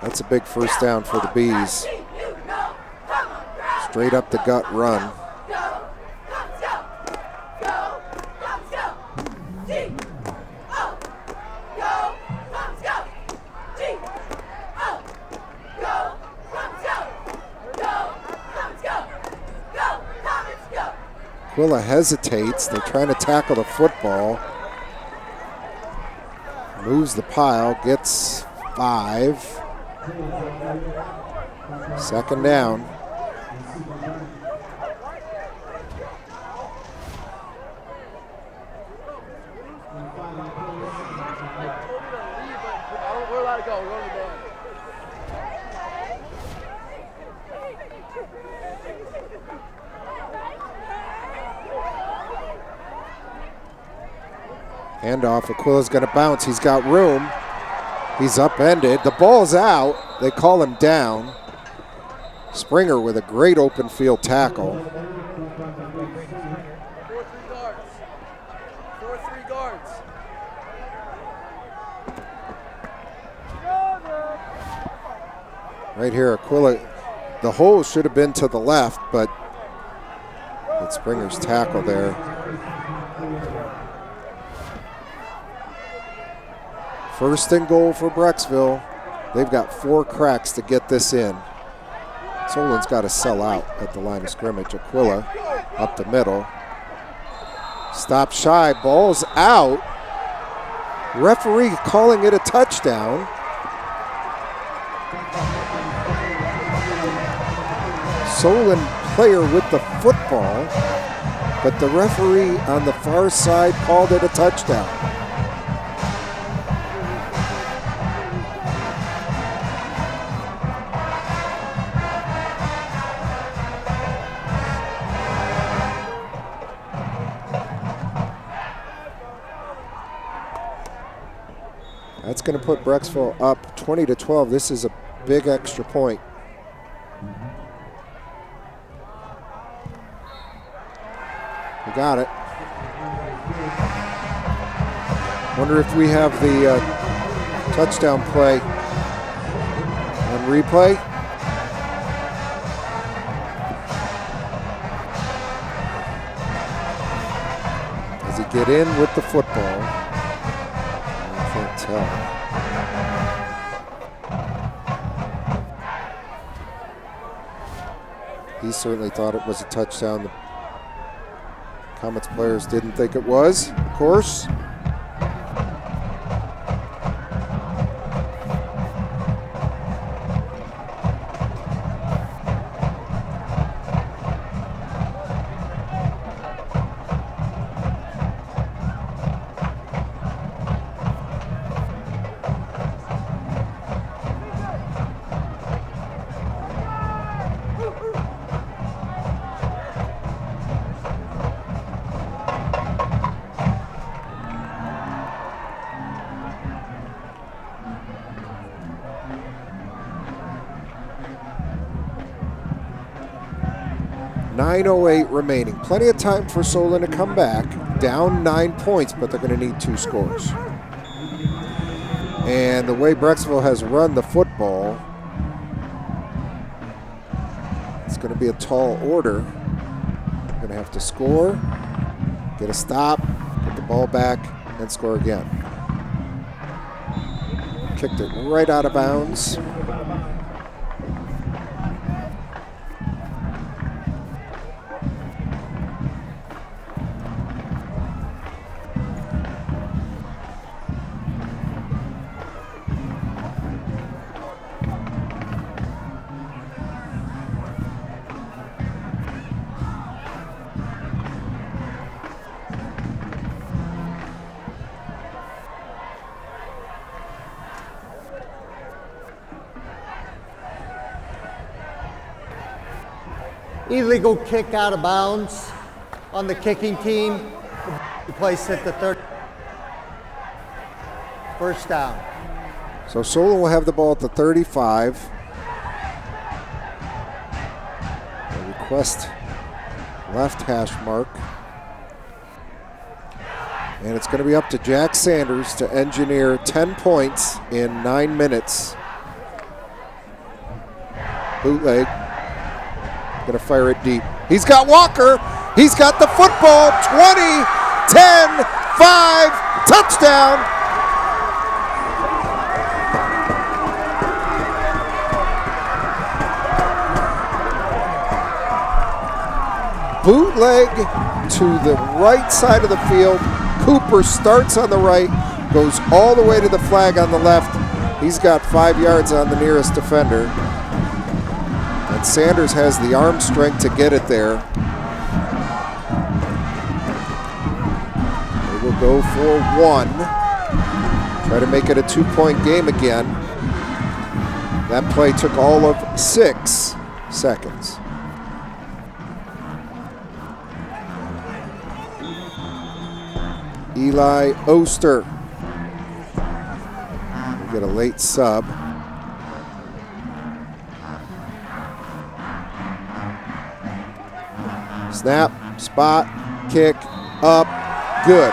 That's a big first down for the Bees. Straight up the gut run. Aquila hesitates. They're trying to tackle the football. Moves the pile, gets 5. Second down. Handoff, Aquila's gonna bounce, he's got room. He's upended, the ball's out, they call him down. Springer with a great open field tackle. 4-3 guards. Right here, Aquila, the hole should have been to the left, but it's Springer's tackle there. First and goal for Brecksville. They've got 4 cracks to get this in. Solon's got to sell out at the line of scrimmage. Aquila up the middle. Stop shy, ball's out. Referee calling it a touchdown. Solon player with the football, but the referee on the far side called it a touchdown. That's going to put Brecksville up 20-12. This is a big extra point. We got it. Wonder if we have the touchdown play on replay. Does he get in with the football? I can't tell. He certainly thought it was a touchdown. The Comets players didn't think it was, of course. .908 remaining. Plenty of time for Solon to come back. Down 9 points, but they're going to need 2 scores. And the way Brecksville has run the football, it's going to be a tall order. They're going to have to score, get a stop, get the ball back, and score again. Kicked it right out of bounds. illegal kick out of bounds on the kicking team. The place at the 30. First down. So Solon will have the ball at the 35. They request left hash mark. And it's going to be up to Jack Sanders to engineer 10 points in 9 minutes. Bootleg. Going to fire it deep. He's got Walker. He's got the football. 20, 10, 5, touchdown. Bootleg to the right side of the field. Cooper starts on the right, goes all the way to the flag on the left. He's got 5 yards on the nearest defender. And Sanders has the arm strength to get it there. They will go for 1. Try to make it a 2-point game again. That play took all of 6 seconds. Eli Oster. We get a late sub. Snap, spot, kick, up, good.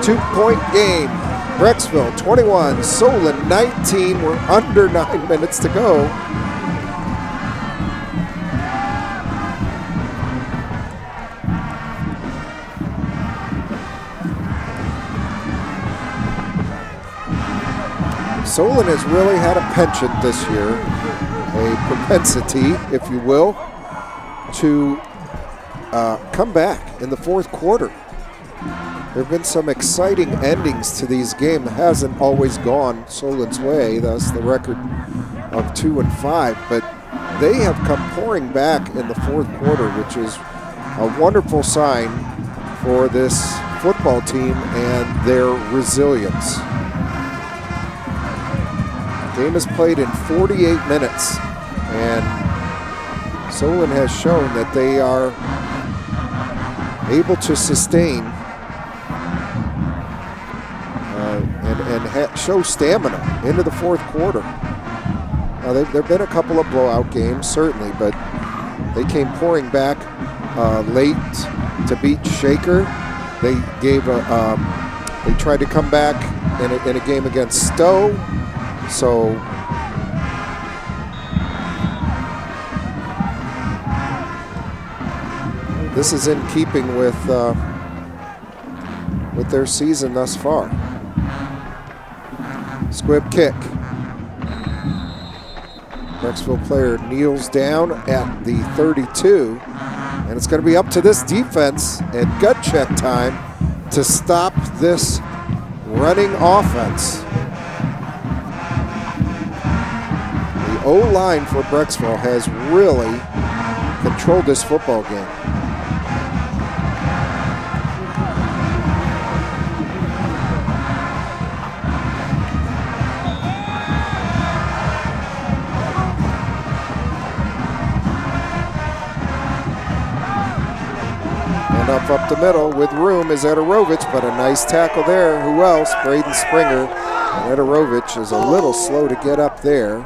2-point game. Brecksville 21, Solon 19. We're under 9 minutes to go. Solon has really had a penchant this year, a propensity, if you will, to come back in the fourth quarter. There have been some exciting endings to these games. It hasn't always gone Solon's way, thus the record of 2 and 5, but they have come pouring back in the fourth quarter, which is a wonderful sign for this football team and their resilience. The game is played in 48 minutes, and Solon has shown that they are able to sustain and show stamina into the fourth quarter. Now, there have been a couple of blowout games, certainly, but they came pouring back late to beat Shaker. They gave they tried to come back in a game against Stowe. So this is in keeping with their season thus far. Squib kick. Brecksville player kneels down at the 32, and it's going to be up to this defense at gut check time to stop this running offense. The O-line for Brecksville has really controlled this football game. Up the middle with room is Ederovich, but a nice tackle there. Who else? Braden Springer. And Ederovich is a little slow to get up there.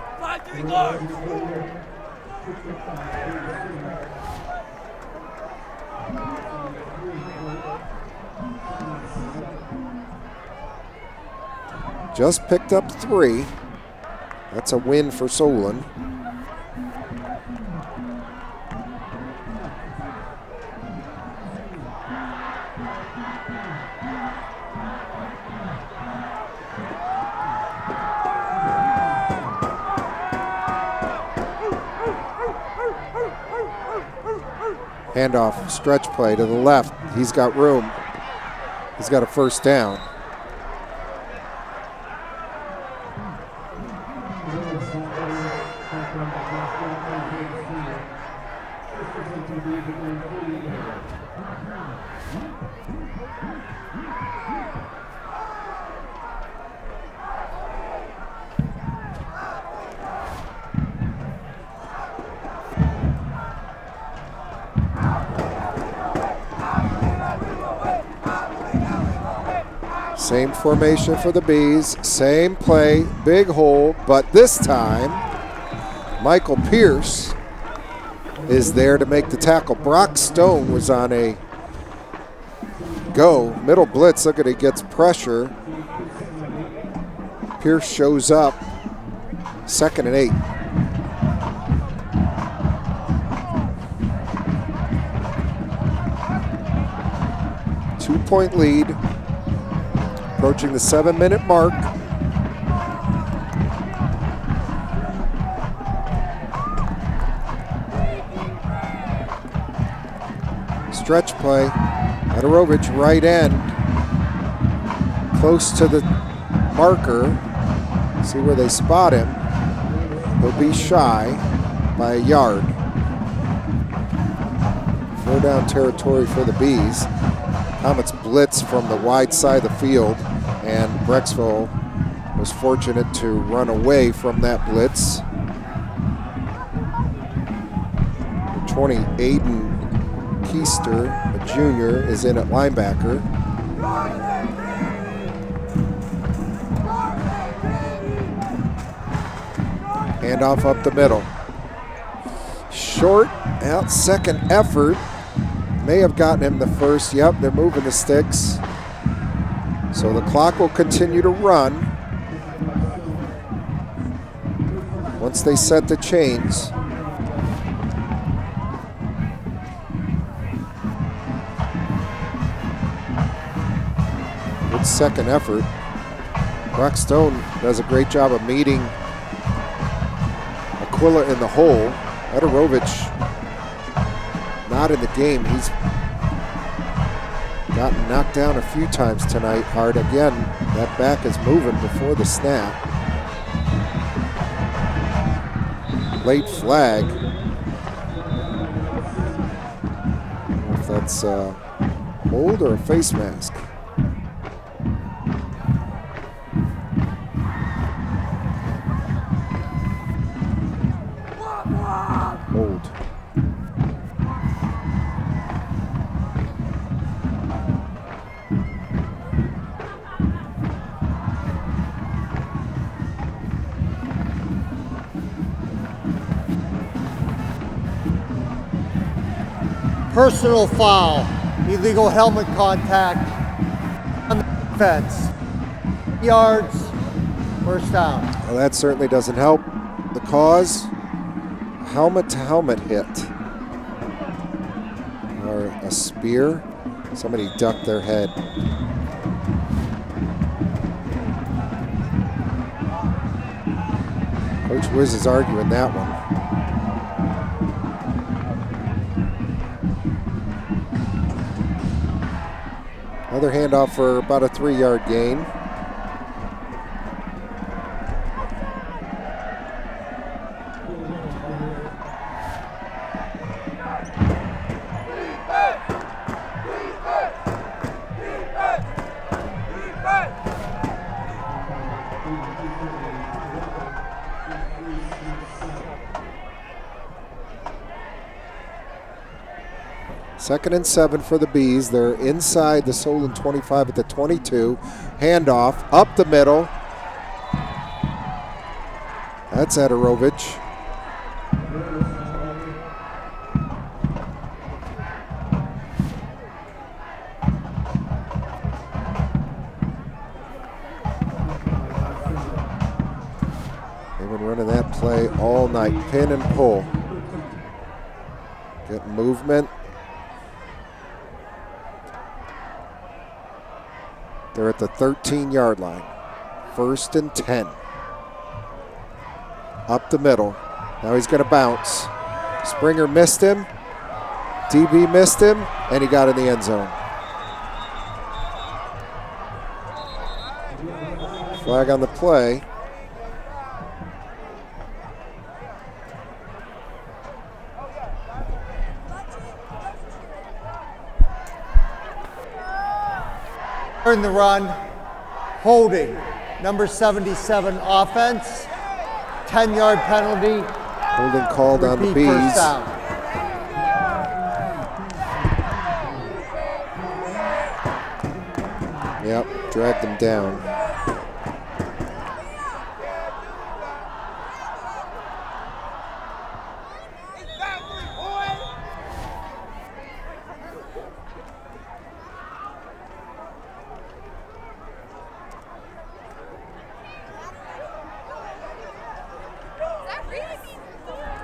Just picked up 3. That's a win for Solon. Handoff, stretch play to the left. He's got room. He's got a first down. Same formation for the Bees, same play, big hole, but this time Michael Pierce is there to make the tackle. Brock Stone was on a go, middle blitz, look at it, gets pressure. Pierce shows up, 2nd and 8. Two-point lead, approaching the 7-minute mark. Stretch play, Adarovich right end, close to the marker. See where they spot him. He'll be shy by a yard. 4-down territory for the Bees. Comets blitz from the wide side of the field, and Brecksville was fortunate to run away from that blitz. 20, Aiden Keister, a junior, is in at linebacker. Handoff up the middle. Short, out, second effort. May have gotten him the first. Yep, they're moving the sticks. So the clock will continue to run. Once they set the chains. Good second effort. Brock Stone does a great job of meeting Aquila in the hole. Adarovich not in the game. He's gotten knocked down a few times tonight hard. Again, that back is moving before the snap. Late flag. I don't know if that's a hold or a face mask. Hold. Personal foul, illegal helmet contact on the fence. Yards, first down. Well, that certainly doesn't help the cause. Helmet-to-helmet hit. Or a spear. Somebody ducked their head. Coach Wiz is arguing that one. Another handoff for about a 3-yard gain. Second and 7 for the Bees. They're inside the Solon 25 at the 22. Handoff up the middle. That's Adarovich. They've been running that play all night. Pin and pull. Get movement. They're at the 13-yard line. 1st and 10. Up the middle. Now he's going to bounce. Springer missed him. DB missed him, and he got in the end zone. Flag on the play. During the run, holding, number 77 offense, 10-yard penalty. Holding called on the Bees. First down. Yep, dragged him down.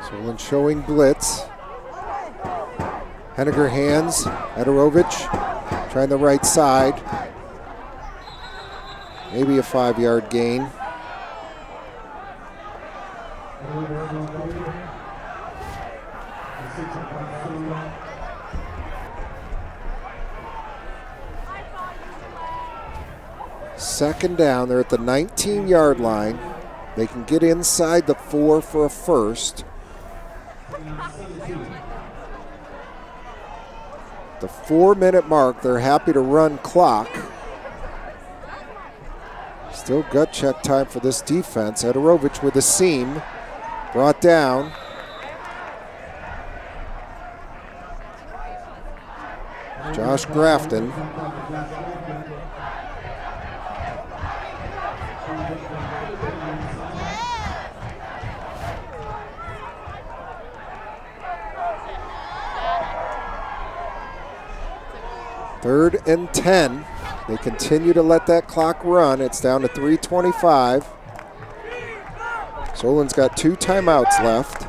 Solon Showing blitz. Henniger hands. Ederovich trying the right side. Maybe a 5-yard gain. Second down. They're at the 19-yard line. They can get inside the 4 for a first. The 4-minute mark, they're happy to run clock. Still gut check time for this defense. Ederovich with a seam, brought down. Josh Grafton. Third and 10. They continue to let that clock run. It's down to 3:25. Solon's got 2 timeouts left.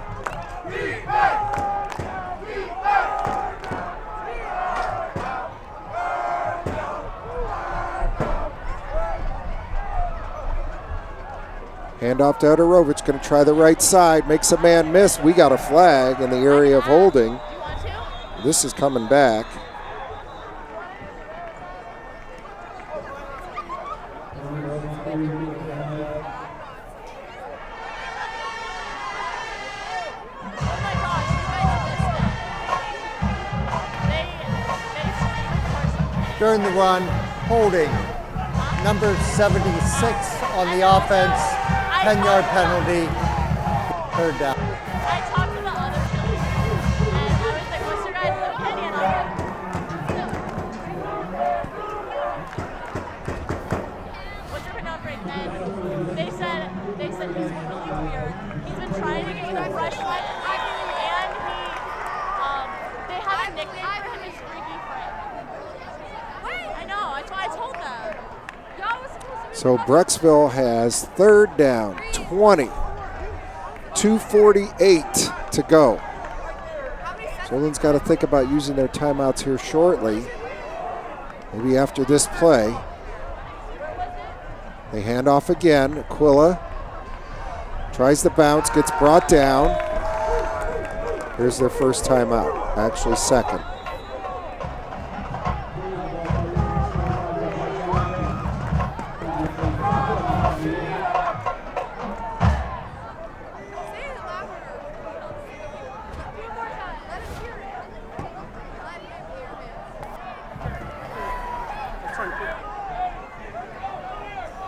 Handoff to Ederovich, going to try the right side, makes a man miss. We got a flag in the area of holding. This is coming back. During the run, holding. Number 76 on the offense, 10-yard penalty, third down. I talked to the other children, and I was like, what's your guys' opinion on it? What's your opinion on Break? And they said he's really weird. He's been trying to get with a freshman, and they have a nickname for him as Freaky Frank. I know, that's why I told them. So Brecksville has third down, 20, 2:48 to go. Solon's got to think about using their timeouts here shortly, maybe after this play. They hand off again. Aquila tries the bounce, gets brought down. Here's their first timeout, actually second.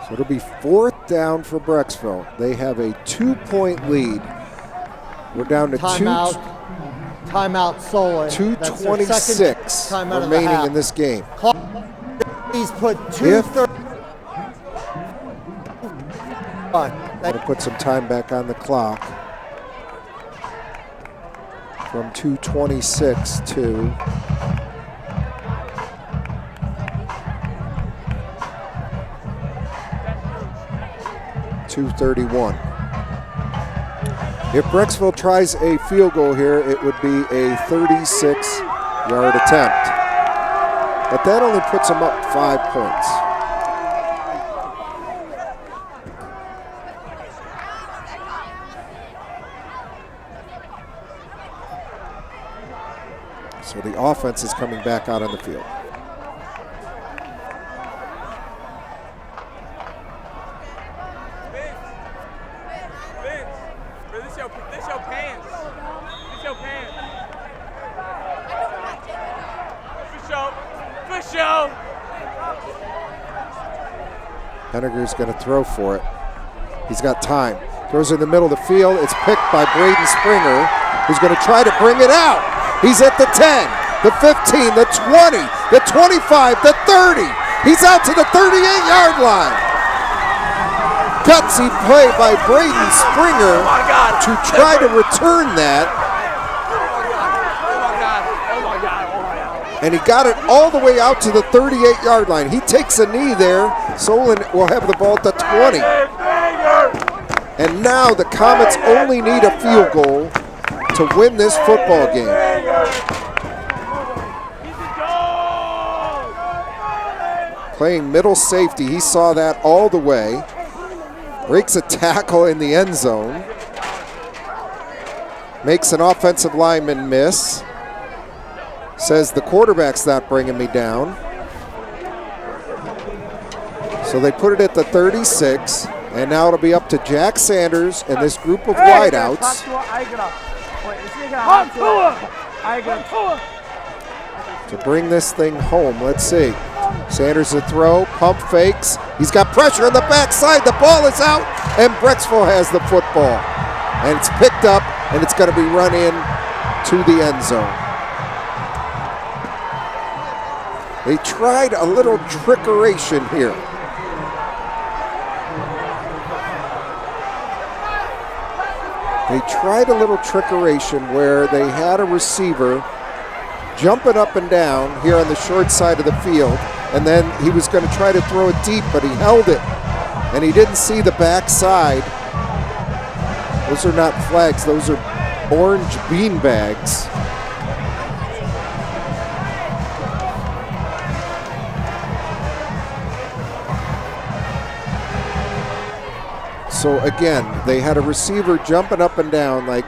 So it'll be fourth down for Brecksville. They have a 2-point lead. We're down to Timeout Solon. 2:26 remaining in this game. He's put 2:30 on. Going to put some time back on the clock. From 2:26 to 2:31. If Brecksville tries a field goal here, it would be a 36-yard attempt. But that only puts them up 5 points. So the offense is coming back out on the field. Henniger's going to throw for it. He's got time. Throws in the middle of the field. It's picked by Braden Springer, who's going to try to bring it out. He's at the 10, the 15, the 20, the 25, the 30, He's out to the 38-yard line. Gutsy play by Braden Springer to try to return that. And he got it all the way out to the 38-yard line. He takes a knee there. Solon will have the ball at the 20. And now the Comets only need a field goal to win this football game. Playing middle safety, he saw that all the way. Breaks a tackle in the end zone. Makes an offensive lineman miss. Says the quarterback's not bringing me down. So they put it at the 36, and now it'll be up to Jack Sanders and this group of wideouts to bring this thing home. Let's see. Sanders a throw, pump fakes. He's got pressure on the backside. The ball is out, and Brecksville has the football. And it's picked up, and it's going to be run in to the end zone. They tried a little trickeration here. They tried a little trickeration where they had a receiver jumping up and down here on the short side of the field, and then he was going to try to throw it deep, but he held it, and he didn't see the backside. Those are not flags, those are orange bean bags. So again, they had a receiver jumping up and down like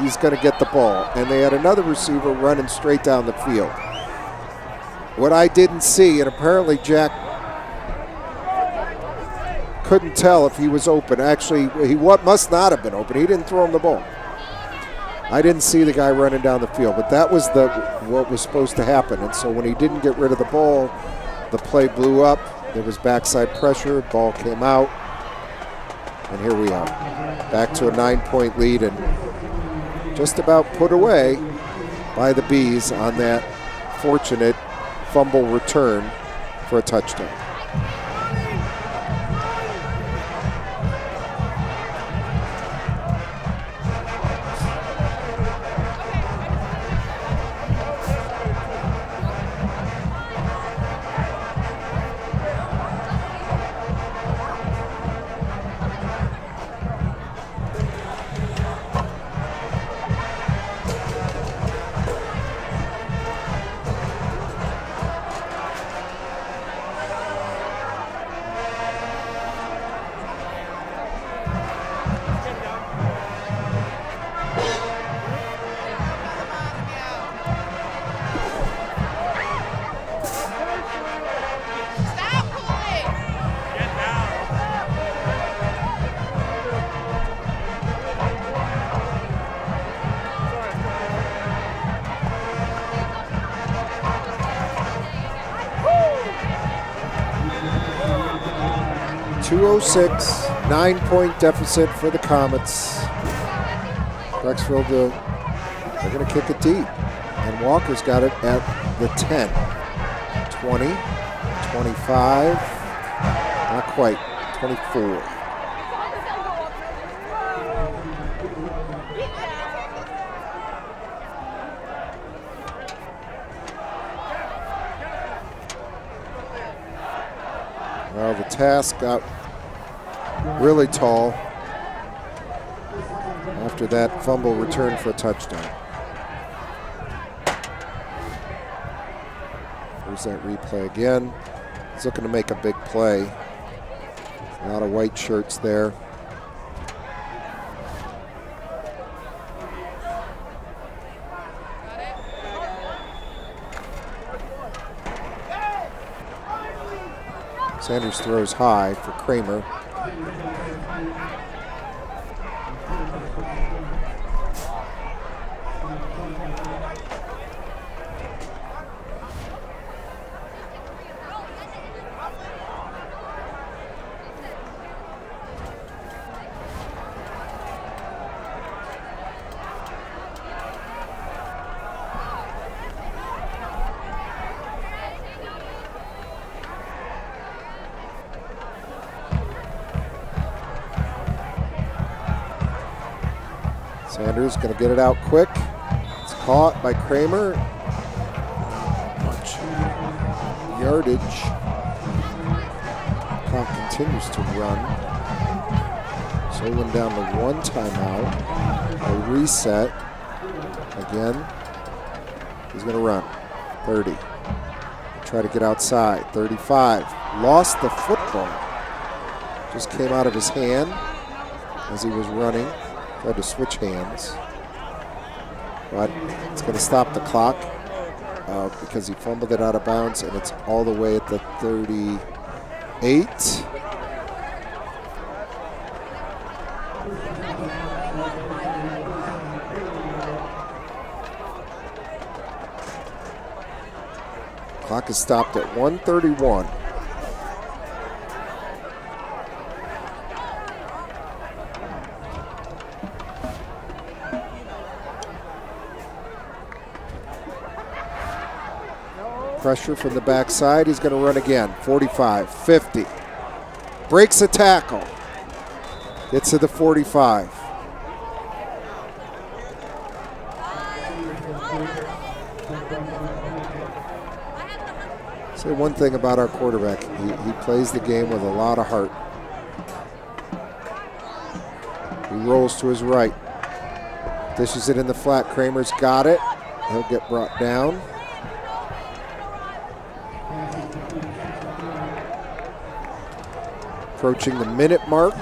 he's going to get the ball, and they had another receiver running straight down the field. What I didn't see, and apparently Jack couldn't tell if he was open. Actually, he must not have been open. He didn't throw him the ball. I didn't see the guy running down the field, but that was what was supposed to happen. And so when he didn't get rid of the ball, the play blew up. There was backside pressure. Ball came out. And here we are, back to a 9-point lead and just about put away by the Bees on that fortunate fumble return for a touchdown. .206, 9-point deficit for the Comets. Brecksville, they're going to kick it deep. And Walker's got it at the 10. 20, 25, not quite, 24. Well, the task got really tall after that fumble return for a touchdown. There's that replay again. He's looking to make a big play. A lot of white shirts there. Sanders throws high for Kramer. Sanders going to get it out quick. It's caught by Kramer. Much yardage. Clock continues to run. Solon down to 1 timeout. A reset. Again. He's going to run. 30. Try to get outside. 35. Lost the football. Just came out of his hand as he was running. Tried to switch hands. But it's going to stop the clock because he fumbled it out of bounds, and it's all the way at the 38. Clock is stopped at 1:31. Pressure from the backside. He's going to run again. 45, 50. Breaks a tackle. Gets to the 45. Say one thing about our quarterback. He plays the game with a lot of heart. He rolls to his right. Dishes it in the flat. Kramer's got it. He'll get brought down. Approaching the minute mark.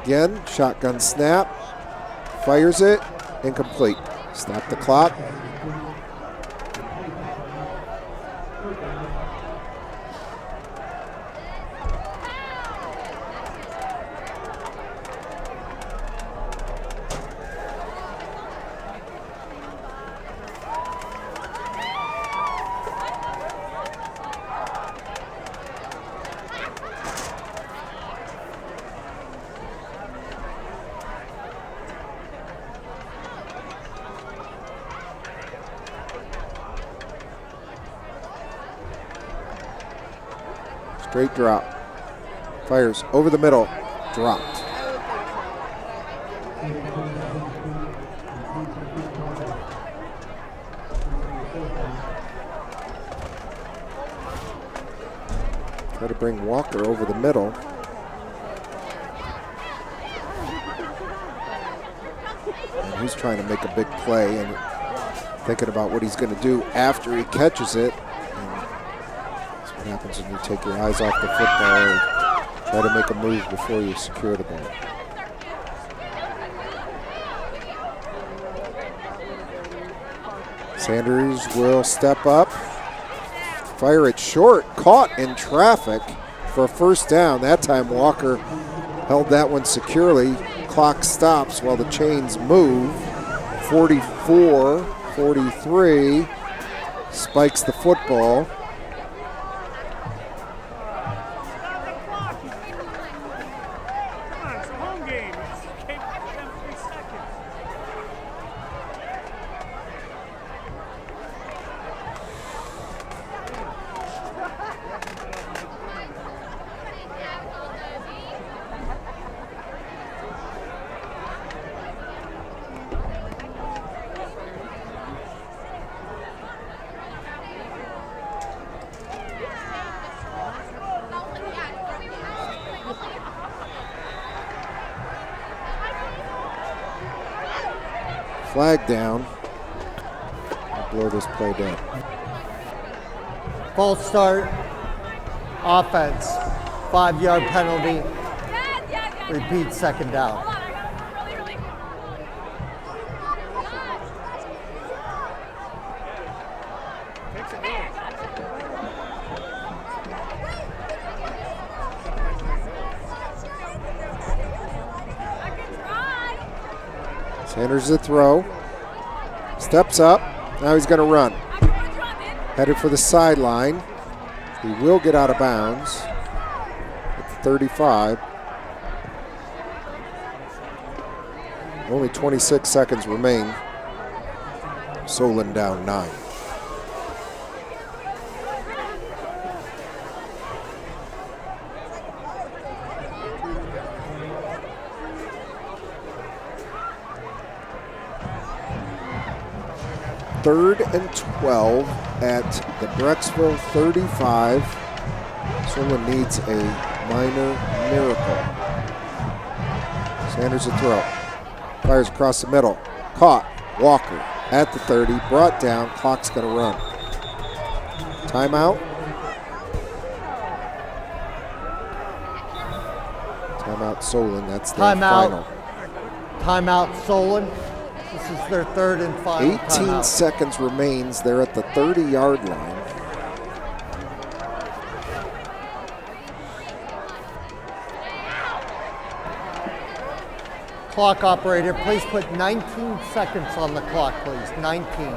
Again, shotgun snap. Fires it. Incomplete. Stop the clock. Straight drop. Fires over the middle. Dropped. Try to bring Walker over the middle. And he's trying to make a big play and thinking about what he's going to do after he catches it. What happens when you take your eyes off the football and try to make a move before you secure the ball. Sanders will step up, fire it short, caught in traffic for a first down. That time Walker held that one securely. Clock stops while the chains move. 44, 43, spikes the football. Flag down. I'll blow this play down. False start. Offense. 5-yard penalty. Repeat second down. Sanders the throw. Steps up. Now he's going to run. Headed for the sideline. He will get out of bounds at the 35. Only 26 seconds remain. Solon down 9. 3rd and 12 at the Brecksville 35. Solon needs a minor miracle. Sanders a throw. Fires across the middle. Caught. Walker at the 30. Brought down. Clock's going to run. Timeout. Timeout Solon. That's the final. Timeout Solon. This is their 3rd and final 18 timeout. seconds remains. They're at the 30-yard line. Clock operator, please put 19 seconds on the clock, please. 19.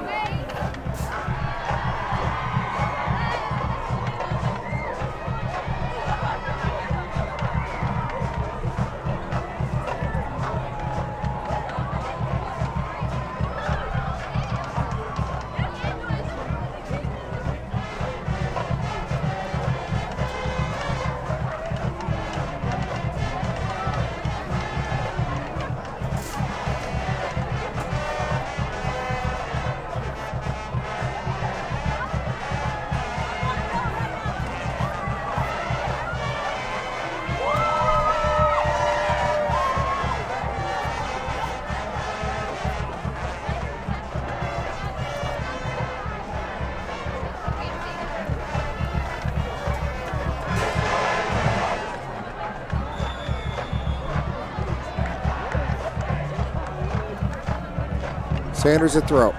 Sanders at throw.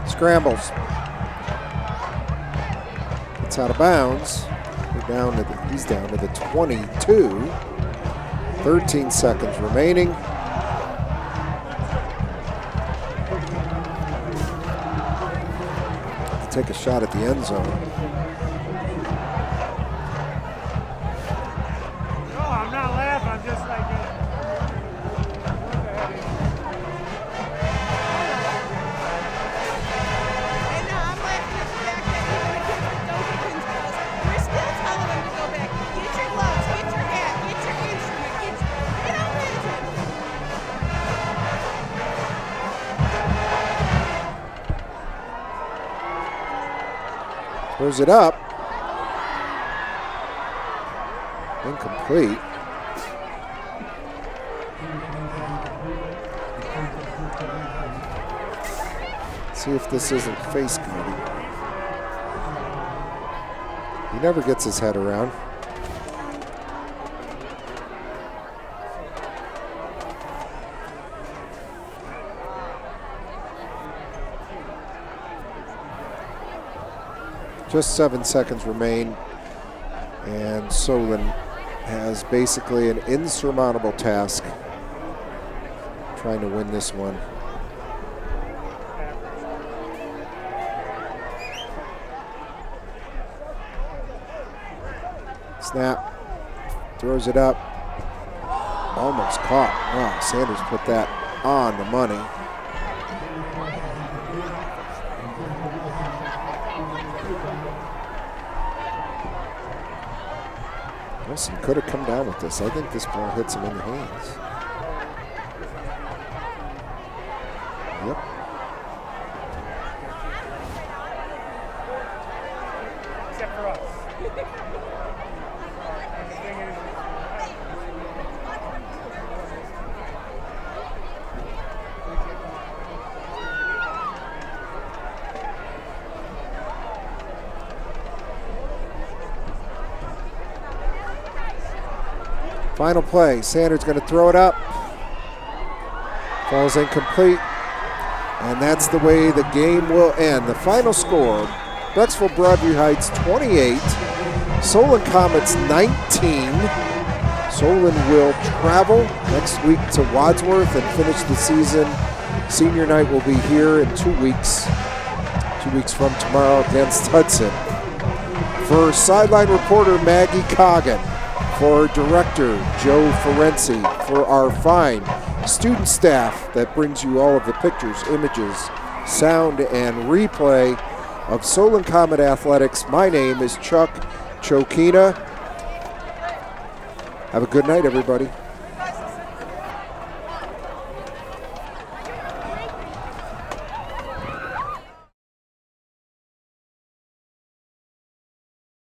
Scrambles. It's out of bounds. He's down to the 22. 13 seconds remaining. Take a shot at the end zone. No, I'm not laughing. I'm just like. Throws it up. Incomplete. See if this isn't face guarding. He never gets his head around. Just 7 seconds remain, and Solon has basically an insurmountable task trying to win this one. Snap, throws it up, almost caught. Wow, Sanders put that on the money. Wilson could have come down with this. I think this ball hits him in the hands. Yep. Except for us. Final play, Sanders going to throw it up. Falls incomplete. And that's the way the game will end. The final score, Brecksville-Broadview Heights 28, Solon Comets 19. Solon will travel next week to Wadsworth and finish the season. Senior night will be here in 2 weeks. 2 weeks from tomorrow against Hudson. For sideline reporter Maggie Coggin, for director Joe Ferenci, for our fine student staff that brings you all of the pictures, images, sound, and replay of Solon Comet Athletics. My name is Chuck Chokina. Have a good night, everybody.